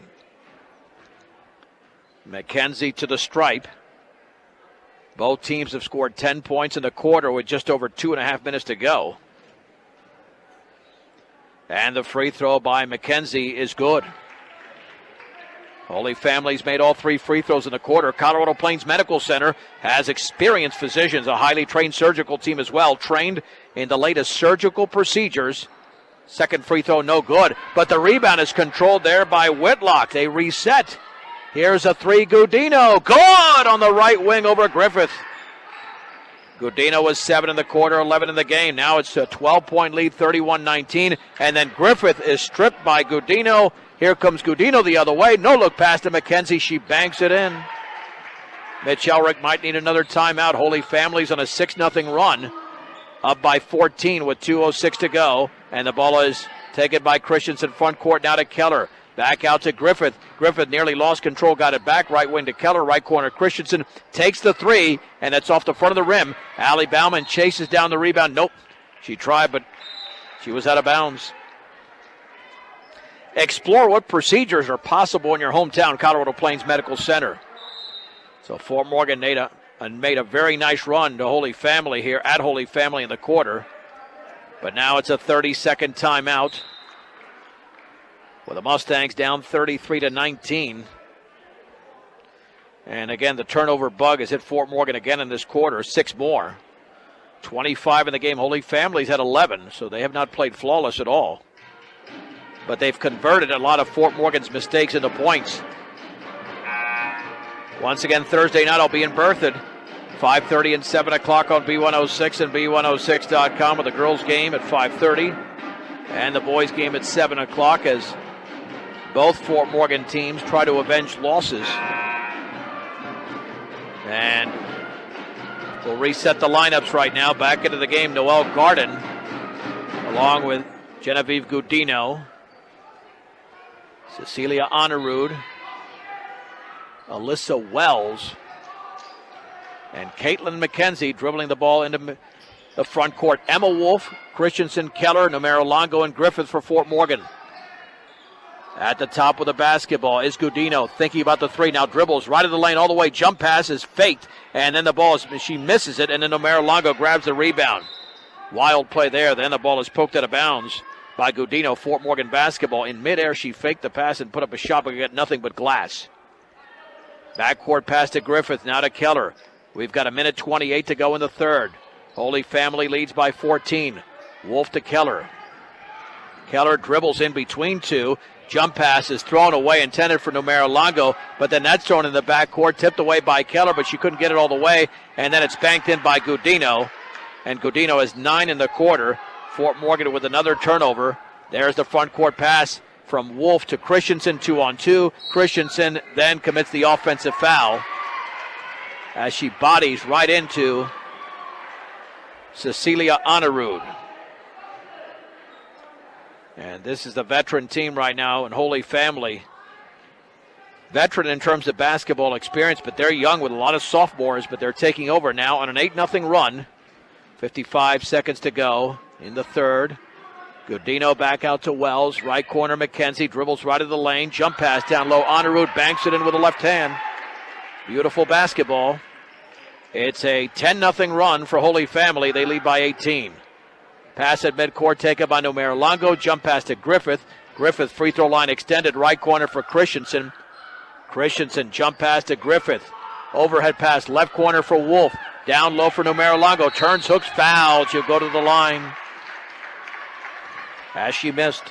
McKenzie to the stripe. Both teams have scored 10 points in the quarter with just over 2.5 minutes to go. And the free throw by McKenzie is good. Holy Family's made all 3 free throws in the quarter. Colorado Plains Medical Center has experienced physicians, a highly trained surgical team as well, trained in the latest surgical procedures. Second free throw, no good, but the rebound is controlled there by Whitlock. They reset. Here's a 3, Gudino. Good on the right wing over Griffith. Gudino was 7 in the quarter, 11 in the game. Now it's a 12-point lead, 31-19, and then Griffith is stripped by Gudino. Here comes Gudino the other way. No look pass to McKenzie. She banks it in. Mitch Elrick might need another timeout. Holy Family's on a 6-0 run, up by 14 with 2:06 to go. And the ball is taken by Christensen front court now to Keller. Back out to Griffith. Griffith nearly lost control, got it back. Right wing to Keller, right corner. Christensen takes the three, and that's off the front of the rim. Allie Bauman chases down the rebound. Nope. She tried, but she was out of bounds. Explore what procedures are possible in your hometown Colorado Plains Medical Center. So Fort Morgan made a very nice run to Holy Family here at Holy Family in the quarter. But now it's a 30-second timeout, with the Mustangs down 33-19. And again, the turnover bug has hit Fort Morgan again in this quarter, 6 more. 25 in the game. Holy Family's had 11, so they have not played flawless at all. But they've converted a lot of Fort Morgan's mistakes into points. Once again, Thursday night I'll be in Berthoud. 5:30 and 7 o'clock on B106 and B106.com, with the girls game at 5:30 and the boys game at 7 o'clock, as both Fort Morgan teams try to avenge losses. And we'll reset the lineups right now. Back into the game, Noelle Garden, along with Genevieve Gudino, Cecilia Honorud, Alyssa Wells, and Caitlin McKenzie dribbling the ball into the front court. Emma Wolf, Christensen, Keller, Numero Longo, and Griffith for Fort Morgan. At the top with the basketball is Gudino, thinking about the three. Now dribbles right of the lane all the way. Jump pass is faked, and then the ball she misses it, and then Numero Longo grabs the rebound. Wild play there. Then the ball is poked out of bounds by Gudino. Fort Morgan basketball. In midair, she faked the pass and put up a shot, but got nothing but glass. Backcourt pass to Griffith, now to Keller. We've got 1:28 to go in the third. Holy Family leads by 14. Wolf to Keller. Keller dribbles in between two. Jump pass is thrown away, intended for Numero Longo, but then that's thrown in the backcourt, tipped away by Keller, but she couldn't get it all the way, and then it's banked in by Gudino. And Gudino has 9 in the quarter. Fort Morgan with another turnover. There's the front court pass from Wolf to Christensen, 2-on-2. Christensen then commits the offensive foul as she bodies right into Cecilia Honorud. And this is the veteran team right now in Holy Family. Veteran in terms of basketball experience, but they're young with a lot of sophomores, but they're taking over now on an 8-0 run. 55 seconds to go in the third. Gudino back out to Wells. Right corner, McKenzie dribbles right of the lane. Jump pass down low. Honorud banks it in with the left hand. Beautiful basketball. It's a 10-0 run for Holy Family. They lead by 18. Pass at midcourt taken by Numero Longo. Jump pass to Griffith. Griffith free throw line extended. Right corner for Christensen. Christensen jump pass to Griffith. Overhead pass left corner for Wolf. Down low for Numero Longo. Turns, hooks, foul. She'll go to the line as she missed.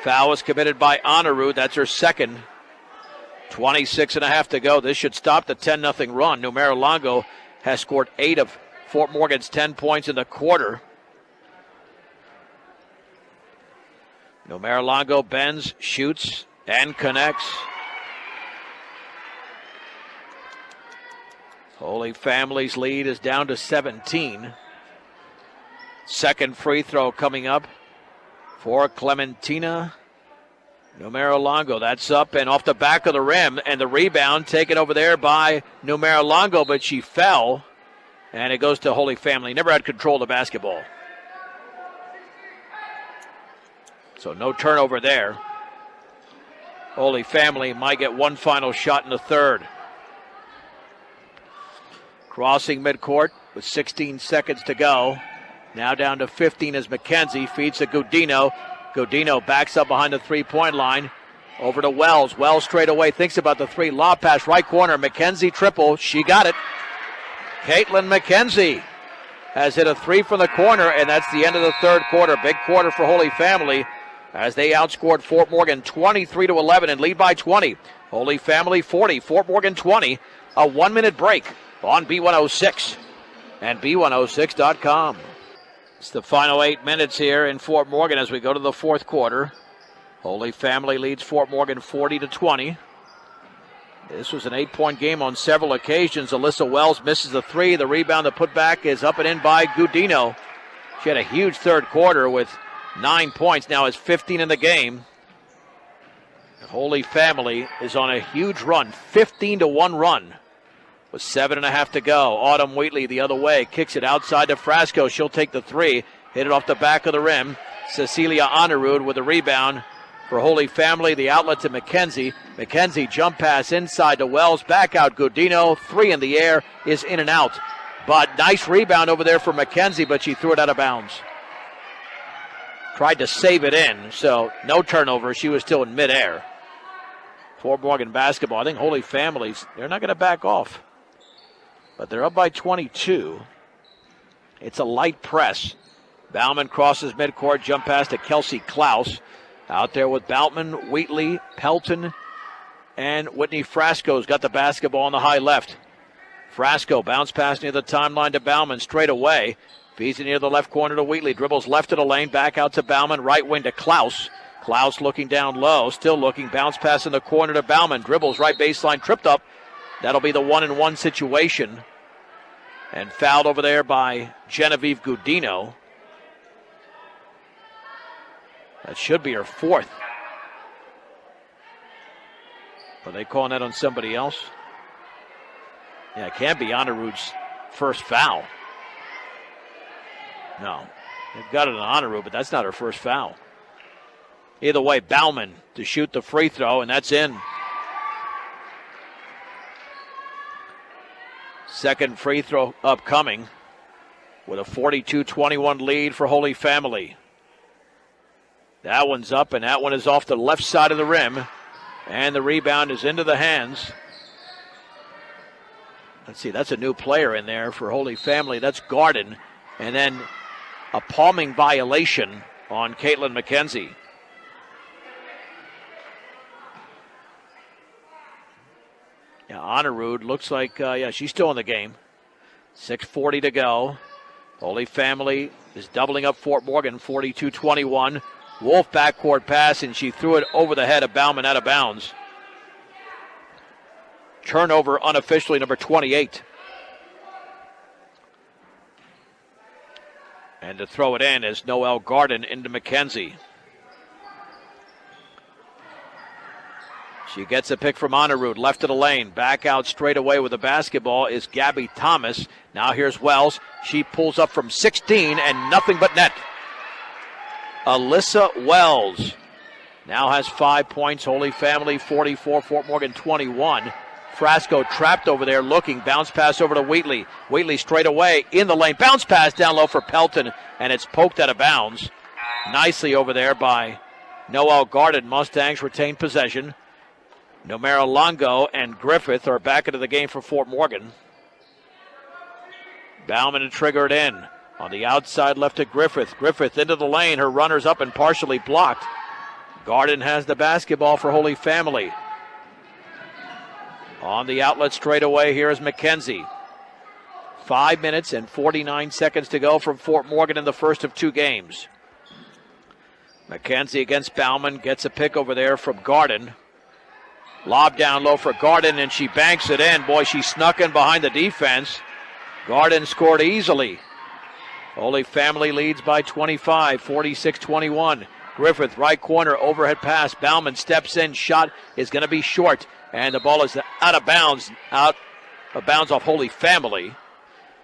Foul was committed by Honorud. That's her second. 26.5 to go. This should stop the 10-0 run. Numero Longo has scored 8 of Fort Morgan's 10 points in the quarter. Numero Longo bends, shoots, and connects. Holy Family's lead is down to 17. Second free throw coming up for Clementina Numero Longo. That's up and off the back of the rim, and the rebound taken over there by Numero Longo, but she fell, and it goes to Holy Family. Never had control of the basketball. So no turnover there. Holy Family might get one final shot in the third. Crossing midcourt with 16 seconds to go. Now down to 15 as McKenzie feeds to Gudino. Gudino backs up behind the three-point line. Over to Wells. Wells straight away thinks about the three. Lob pass right corner. McKenzie triple. She got it. Caitlin McKenzie has hit a three from the corner, and that's the end of the third quarter. Big quarter for Holy Family as they outscored Fort Morgan 23-11 and lead by 20. Holy Family 40, Fort Morgan 20. A 1-minute break on B106 and B106.com. It's the final 8 minutes here in Fort Morgan as we go to the fourth quarter. Holy Family leads Fort Morgan 40-20. This was an 8-point game on several occasions. Alyssa Wells misses the three. The rebound, the putback is up and in by Gudino. She had a huge third quarter with 9 points. Now is 15 in the game. The Holy Family is on a huge run, 15-1 run with 7.5 to go. Autumn Wheatley the other way, kicks it outside to Frasco. She'll take the three, hit it off the back of the rim. Cecilia Honorud with a rebound for Holy Family. The outlet to McKenzie. McKenzie jump pass inside to Wells. Back out Gudino. Three in the air is in and out. But nice rebound over there for McKenzie, but she threw it out of bounds. Tried to save it in, so no turnover. She was still in midair. Fort Morgan basketball. I think Holy Families, they're not going to back off. But they're up by 22. It's a light press. Bauman crosses midcourt, jump pass to Kelsey Klaus. Out there with Boutman, Wheatley, Pelton, and Whitney Frasco's got the basketball on the high left. Frasco bounce pass near the timeline to Bauman, straight away. Feeds it near the left corner to Wheatley. Dribbles left of the lane, back out to Bauman, right wing to Klaus. Klaus looking down low, still looking, bounce pass in the corner to Bauman. Dribbles right baseline, tripped up. That'll be the 1-and-1 situation. And fouled over there by Genevieve Gudino. That should be her fourth. Are they calling that on somebody else? Yeah, it can't be Honorud's first foul. No, they've got it on Honorud, but that's not her first foul. Either way, Bauman to shoot the free throw, and that's in. Second free throw upcoming with a 42-21 lead for Holy Family. That one's up, and that one is off the left side of the rim. And the rebound is into the hands. Let's see, that's a new player in there for Holy Family. That's Garden. And then a palming violation on Caitlin McKenzie. Yeah, Honorud looks like, she's still in the game. 6:40 to go. Holy Family is doubling up Fort Morgan, 42-21. Wolf backcourt pass, and she threw it over the head of Bauman out of bounds. Turnover unofficially, number 28. And to throw it in is Noelle Garden into McKenzie. She gets a pick from Honorud, left of the lane. Back out straight away with the basketball is Gabby Thomas. Now here's Wells. She pulls up from 16 and nothing but net. Alyssa Wells now has 5 points. Holy Family 44, Fort Morgan 21. Frasco trapped over there looking. Bounce pass over to Wheatley. Wheatley straight away in the lane. Bounce pass down low for Pelton, and it's poked out of bounds. Nicely over there by Noelle Garden. Mustangs retain possession. Nomera Longo and Griffith are back into the game for Fort Morgan. Bauman to trigger it in. On the outside left to Griffith. Griffith into the lane. Her runner's up and partially blocked. Garden has the basketball for Holy Family. On the outlet straight away, here is McKenzie. 5 minutes and 49 seconds to go from Fort Morgan in the first of two games. McKenzie against Bauman, gets a pick over there from Garden. Lob down low for Garden, and she banks it in. Boy, she snuck in behind the defense. Garden scored easily. Holy Family leads by 25, 46-21. Griffith, right corner, overhead pass. Bauman steps in. Shot is going to be short. And the ball is out of bounds off Holy Family.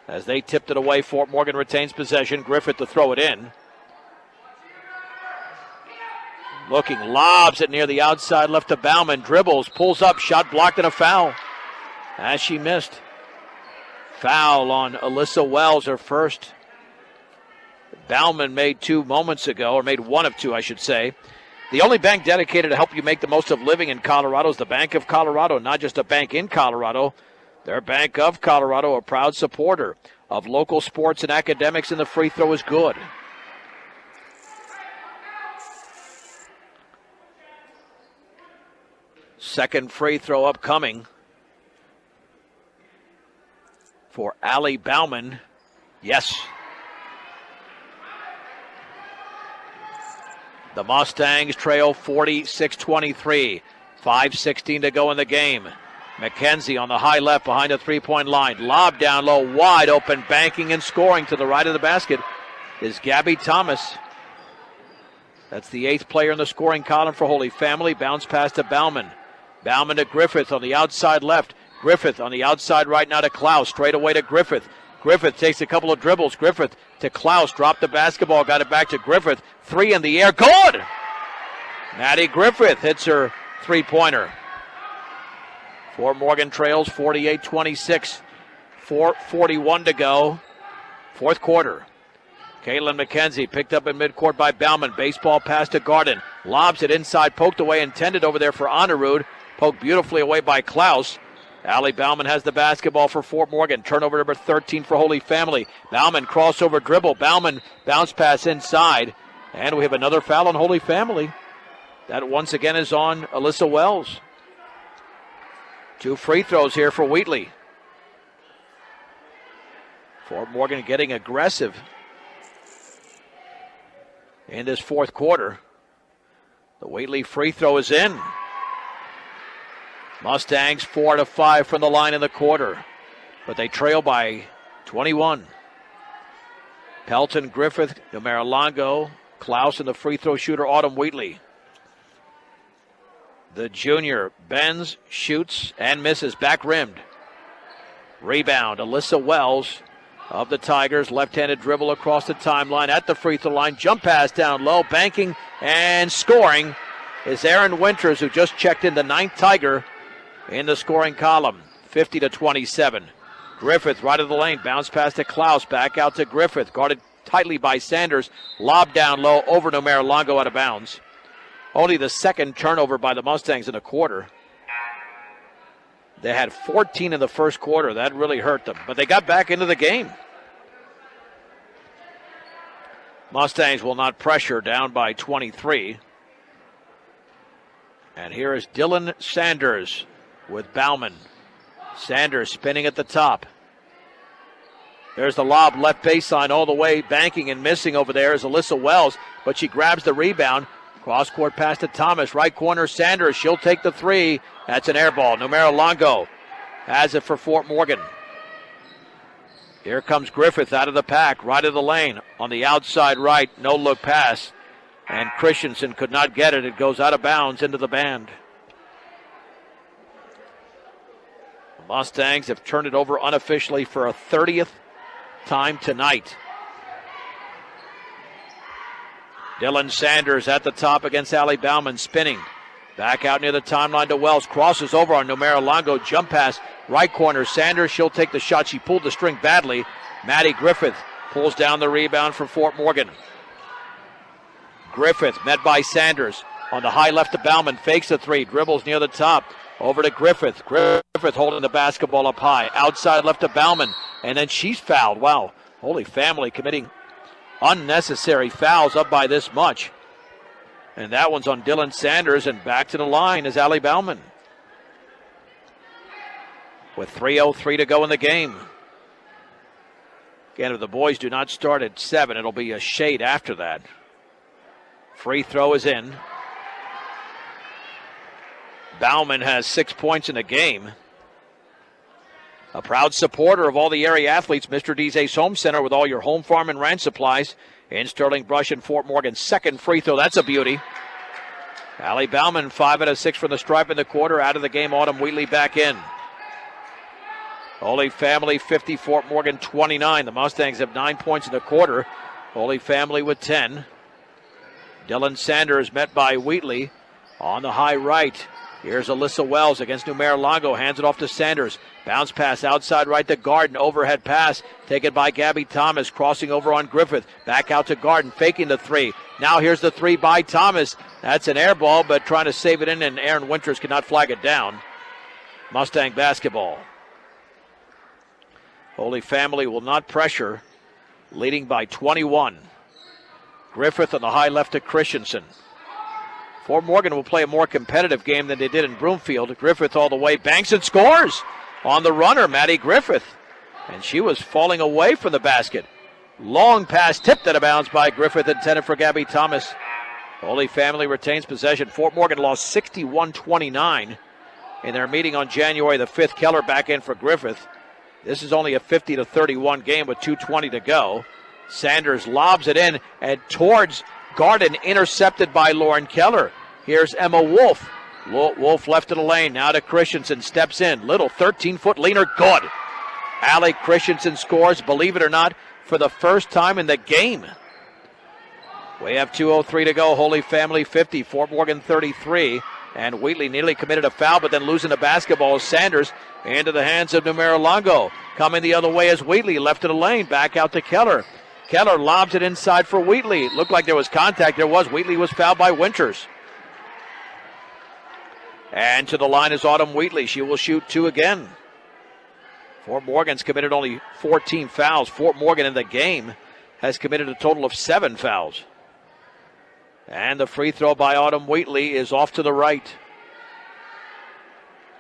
As they tipped it away, Fort Morgan retains possession. Griffith to throw it in. Looking, lobs it near the outside left to Bauman. Dribbles, pulls up, shot blocked and a foul. As she missed. Foul on Alyssa Wells, her first. Bauman made two moments ago, or made one of two, I should say. The only bank dedicated to help you make the most of living in Colorado is the Bank of Colorado, not just a bank in Colorado. They're Bank of Colorado, a proud supporter of local sports and academics, and the free throw is good. Second free throw upcoming for Allie Bauman. Yes. The Mustangs trail 46-23. 5:16 to go in the game. McKenzie on the high left behind the three-point line. Lob down low, wide open, banking and scoring to the right of the basket is Gabby Thomas. That's the 8th player in the scoring column for Holy Family. Bounce pass to Bauman. Bauman to Griffith on the outside left. Griffith on the outside right now to Klaus. Straight away to Griffith. Griffith takes a couple of dribbles. Griffith to Klaus. Dropped the basketball. Got it back to Griffith. 3 in the air. Good! Maddie Griffith hits her three-pointer. Fort Morgan trails 48-26. 4:41 to go. Fourth quarter. Caitlin McKenzie picked up in midcourt by Bauman. Baseball pass to Garden. Lobs it inside, poked away, intended over there for Honorud. Poked beautifully away by Klaus. Allie Bauman has the basketball for Fort Morgan. Turnover number 13 for Holy Family. Bauman crossover dribble. Bauman bounce pass inside. And we have another foul on Holy Family. That once again is on Alyssa Wells. 2 free throws here for Wheatley. Fort Morgan getting aggressive in this fourth quarter. The Wheatley free throw is in. Mustangs 4-5 from the line in the quarter, but they trail by 21. Pelton, Griffith, Numeralongo, Klaus, and the free throw shooter Autumn Wheatley. The junior bends, shoots, and misses. Back rimmed. Rebound, Alyssa Wells of the Tigers. Left-handed dribble across the timeline at the free throw line. Jump pass down low. Banking and scoring is Aaron Winters, who just checked in, the 9th Tiger in the scoring column. 50-27. Griffith right of the lane. Bounce pass to Klaus. Back out to Griffith. Guarded tightly by Sanders. Lob down low over Numeralongo out of bounds. Only the second turnover by the Mustangs in a quarter. They had 14 in the first quarter. That really hurt them. But they got back into the game. Mustangs will not pressure, down by 23. And here is Dylan Sanders with Bauman. Sanders spinning at the top. There's the lob, left baseline all the way. Banking and missing over there is Alyssa Wells. But she grabs the rebound. Cross-court pass to Thomas. Right corner, Sanders. She'll take the three. That's an air ball. Numeralongo has it for Fort Morgan. Here comes Griffith out of the pack, right of the lane. On the outside right, no-look pass. And Christensen could not get it. It goes out of bounds into the band. The Mustangs have turned it over unofficially for a 30th time tonight. Dylan Sanders at the top against Allie Bauman, spinning. Back out near the timeline to Wells. Crosses over on Numeralongo. Jump pass. Right corner. Sanders. She'll take the shot. She pulled the string badly. Maddie Griffith pulls down the rebound for Fort Morgan. Griffith met by Sanders. On the high left to Bauman. Fakes the three. Dribbles near the top. Over to Griffith. Griffith holding the basketball up high. Outside left to Bauman. And then she's fouled. Wow. Holy Family committing unnecessary fouls up by this much. And that one's on Dylan Sanders, and back to the line is Allie Bauman. With 3:03 to go in the game. Again, if the boys do not start at 7, it'll be a shade after that. Free throw is in. Bauman has 6 points in the game. A proud supporter of all the area athletes, Mr. D's Ace Home Center, with all your home, farm, and ranch supplies in Sterling Brush and Fort Morgan. Second free throw, that's a beauty. Allie Bauman, 5 out of 6 from the stripe in the quarter. Out of the game, Autumn Wheatley back in. Holy Family 50, Fort Morgan 29. The Mustangs have 9 points in the quarter. Holy Family with 10. Dylan Sanders met by Wheatley on the high right. Here's Alyssa Wells against Numeralongo. Hands it off to Sanders. Bounce pass outside right to Garden. Overhead pass taken by Gabby Thomas. Crossing over on Griffith. Back out to Garden. Faking the three. Now here's the three by Thomas. That's an air ball, but trying to save it in, and Aaron Winters cannot flag it down. Mustang basketball. Holy Family will not pressure. Leading by 21. Griffith on the high left to Christensen. Fort Morgan will play a more competitive game than they did in Broomfield. Griffith all the way, banks and scores on the runner, Maddie Griffith. And she was falling away from the basket. Long pass tipped out of bounds by Griffith, intended for Gabby Thomas. Holy Family retains possession. Fort Morgan lost 61-29 in their meeting on January the 5th. Keller back in for Griffith. This is only a 50-31 game with 2:20 to go. Sanders lobs it in and towards Garden, intercepted by Lauren Keller. Here's Emma Wolf. Wolf left of the lane, now to Christensen, steps in. Little 13-foot leaner, good. Allie Christensen scores, believe it or not, for the first time in the game. We have 2:03 to go. Holy Family 50, Fort Morgan 33. And Wheatley nearly committed a foul, but then losing the basketball is Sanders into the hands of Numero Longo. Coming the other way as Wheatley left of the lane, back out to Keller. Keller lobs it inside for Wheatley. It looked like there was contact. There was. Wheatley was fouled by Winters. And to the line is Autumn Wheatley. She will shoot 2 again. Fort Morgan's committed only 14 fouls. Fort Morgan in the game has committed a total of 7 fouls. And the free throw by Autumn Wheatley is off to the right.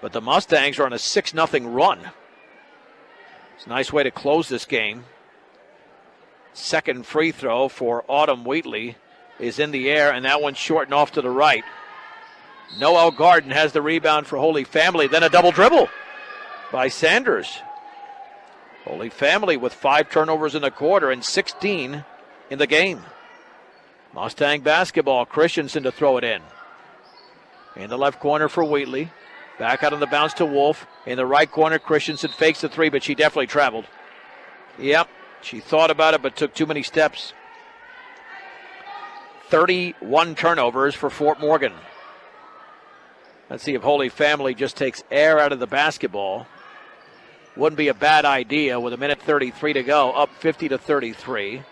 But the Mustangs are on a 6-0 run. It's a nice way to close this game. Second free throw for Autumn Wheatley is in the air, and that one's short and off to the right. Noelle Garden has the rebound for Holy Family. Then a double dribble by Sanders. Holy Family with 5 turnovers in the quarter and 16 in the game. Mustang basketball. Christensen to throw it in. In the left corner for Wheatley. Back out on the bounce to Wolf. In the right corner, Christensen fakes the 3, but she definitely traveled. Yep, she thought about it, but took too many steps. 31 turnovers for Fort Morgan. Let's see if Holy Family just takes air out of the basketball. Wouldn't be a bad idea with 1:33 to go, up 50-33.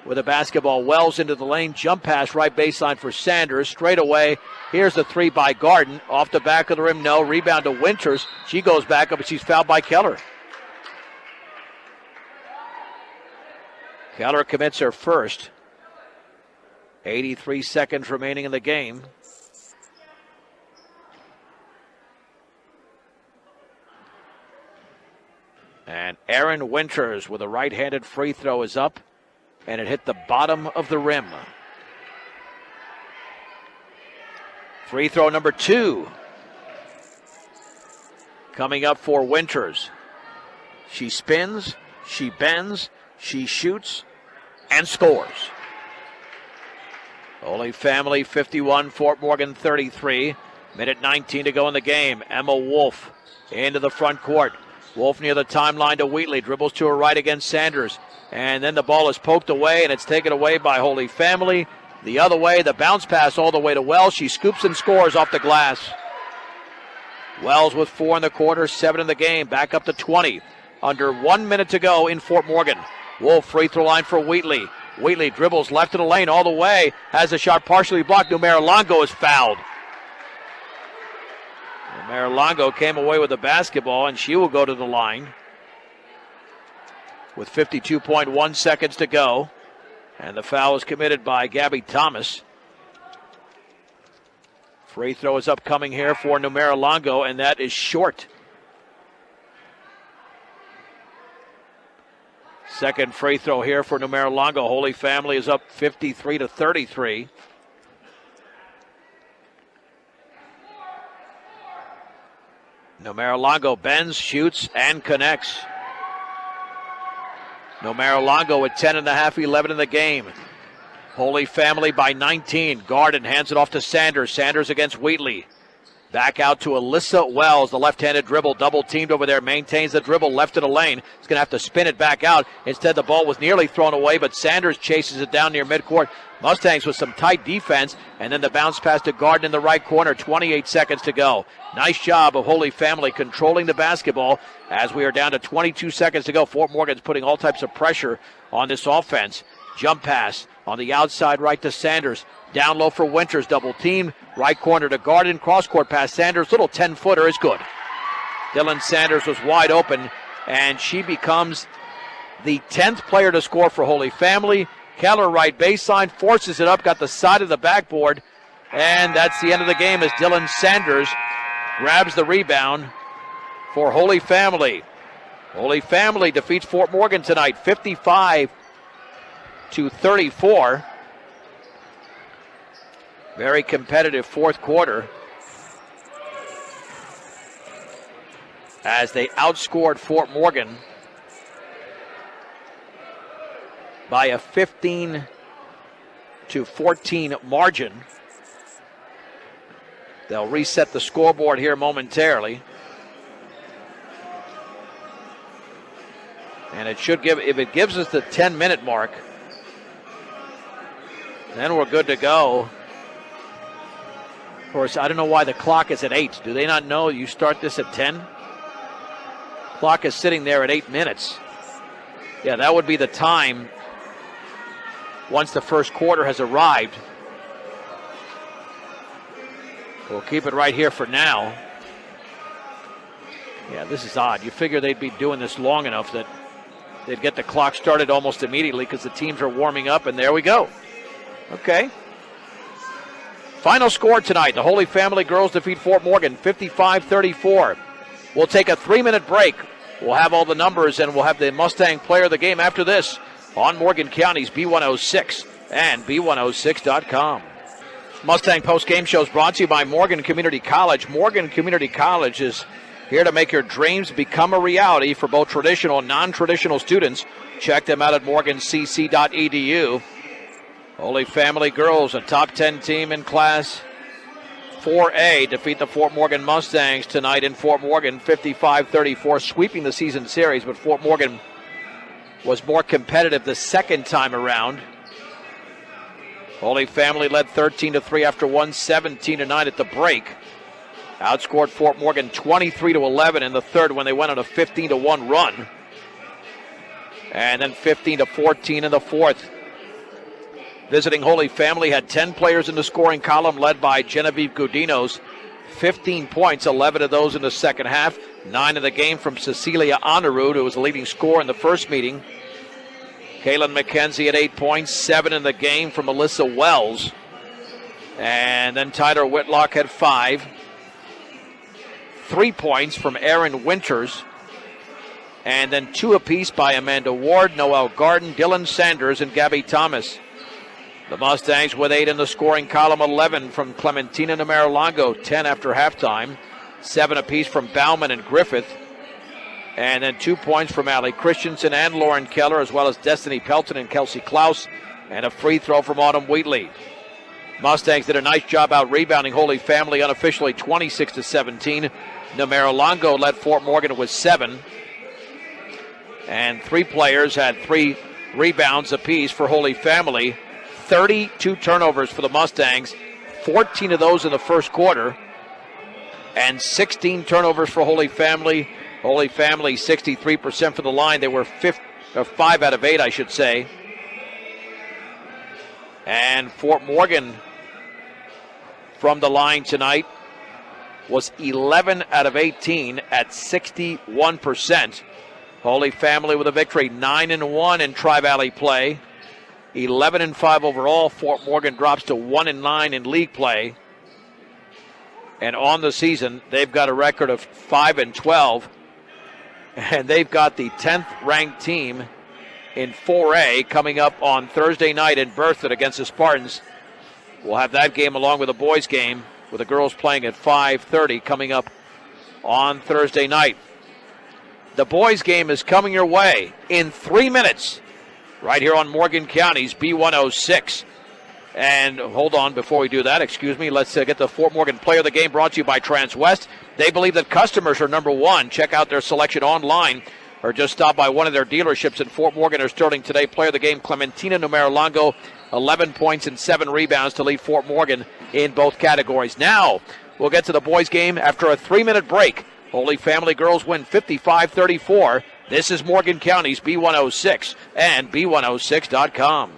With the basketball, Wells into the lane, jump pass right baseline for Sanders. Straight away, here's the 3 by Garden. Off the back of the rim, no. Rebound to Winters. She goes back up, but she's fouled by Keller. Keller commits her first. 83 seconds remaining in the game. And Aaron Winters with a right-handed free throw is up, and it hit the bottom of the rim. Free throw number 2 coming up for Winters. She spins, she bends, she shoots, and scores. Holy Family 51, Fort Morgan 33. 1:19 to go in the game. Emma Wolf into the front court. Wolf near the timeline to Wheatley. Dribbles to her right against Sanders. And then the ball is poked away, and it's taken away by Holy Family. The other way, the bounce pass all the way to Wells. She scoops and scores off the glass. Wells with 4 in the quarter, 7 in the game. Back up to 20. Under 1 minute to go in Fort Morgan. Wolf free throw line for Wheatley. Wheatley dribbles left of the lane all the way. Has a shot partially blocked. Numero Longo is fouled. Numero Longo came away with the basketball, and she will go to the line with 52.1 seconds to go. And the foul is committed by Gabby Thomas. Free throw is upcoming here for Numero Longo, and that is short. Second free throw here for Numero Longo. Holy Family is up 53-33. Numero Longo bends, shoots, and connects. Numero Longo with 10.5, 11 in the game. Holy Family by 19. Garden hands it off to Sanders. Sanders against Wheatley. Back out to Alyssa Wells. The left-handed dribble, double teamed over there. Maintains the dribble left of the lane. He's going to have to spin it back out. Instead, the ball was nearly thrown away, but Sanders chases it down near midcourt. Mustangs with some tight defense, and then the bounce pass to Garden in the right corner. 28 seconds to go. Nice job of Holy Family controlling the basketball as we are down to 22 seconds to go. Fort Morgan's putting all types of pressure on this offense. Jump pass on the outside right to Sanders. Down low for Winters, double team. Right corner to Garden, cross-court pass. Sanders, little 10-footer is good. Dylan Sanders was wide open, and she becomes the 10th player to score for Holy Family. Keller right baseline, forces it up, got the side of the backboard, and that's the end of the game as Dylan Sanders grabs the rebound for Holy Family. Holy Family defeats Fort Morgan tonight, 55-34. Very competitive fourth quarter. as they outscored Fort Morgan by a 15-14 margin. They'll reset the scoreboard here momentarily. And it should give, if it gives us the 10-minute mark, then we're good to go. Of course, I don't know why the clock is at 8. Do they not know you start this at 10? Clock is sitting there at 8 minutes. Yeah, that would be the time once the first quarter has arrived. We'll keep it right here for now. Yeah, this is odd. You figure they'd be doing this long enough that they'd get the clock started almost immediately because the teams are warming up, and there we go. Okay. Final score tonight, the Holy Family girls defeat Fort Morgan 55-34. We'll take a 3-minute break. We'll have all the numbers, and we'll have the Mustang player of the game after this on Morgan County's B106 and B106.com. Mustang post-game show is brought to you by Morgan Community College. Morgan Community College is here to make your dreams become a reality for both traditional and non-traditional students. Check them out at morgancc.edu. Holy Family girls, a top 10 team in Class 4A, defeat the Fort Morgan Mustangs tonight in Fort Morgan, 55-34, sweeping the season series, but Fort Morgan was more competitive the second time around. Holy Family led 13-3 after 117-9 at the break. Outscored Fort Morgan 23-11 in the third when they went on a 15-1 run. And then 15-14 in the fourth. Visiting Holy Family had 10 players in the scoring column, led by Genevieve Gudinos. 15 points, 11 of those in the second half. 9 in the game from Cecilia Honorud, who was the leading scorer in the first meeting. Kaylin McKenzie at 8 points, 7 in the game from Melissa Wells. And then Tyler Whitlock had 5. 3 points from Erin Winters. And then 2 apiece by Amanda Ward, Noelle Garden, Dylan Sanders, and Gabby Thomas. The Mustangs with 8 in the scoring column, 11 from Clementina Namaralongo, 10 after halftime. 7 apiece from Bauman and Griffith. And then 2 points from Allie Christensen and Lauren Keller, as well as Destiny Pelton and Kelsey Klaus. And a free throw from Autumn Wheatley. Mustangs did a nice job out rebounding Holy Family unofficially 26-17. Namaralongo led Fort Morgan with 7. And 3 players had 3 rebounds apiece for Holy Family. 32 turnovers for the Mustangs, 14 of those in the first quarter, and 16 turnovers for Holy Family. Holy Family 63% for the line. They were 5 out of 8, I should say. And Fort Morgan from the line tonight was 11 out of 18 at 61%. Holy Family with a victory, 9-1 in Tri-Valley play. 11-5 overall. Fort Morgan drops to 1-9 in league play. And on the season, they've got a record of 5-12. And they've got the 10th ranked team in 4A coming up on Thursday night in Berthoud against the Spartans. We'll have that game along with the boys game, with the girls playing at 5:30 coming up on Thursday night. The boys game is coming your way in 3 minutes. Right here on Morgan County's B106. And hold on, before we do that, excuse me, let's get the Fort Morgan player of the game, brought to you by Transwest. They believe that customers are number one. Check out their selection online or just stop by one of their dealerships in Fort Morgan or Sterling today. Player of the game, Clementina Namaralongo, 11 points and 7 rebounds to lead Fort Morgan in both categories. Now, we'll get to the boys game after a 3-minute break. Holy Family girls win 55-34. This is Morgan County's B106 and B106.com.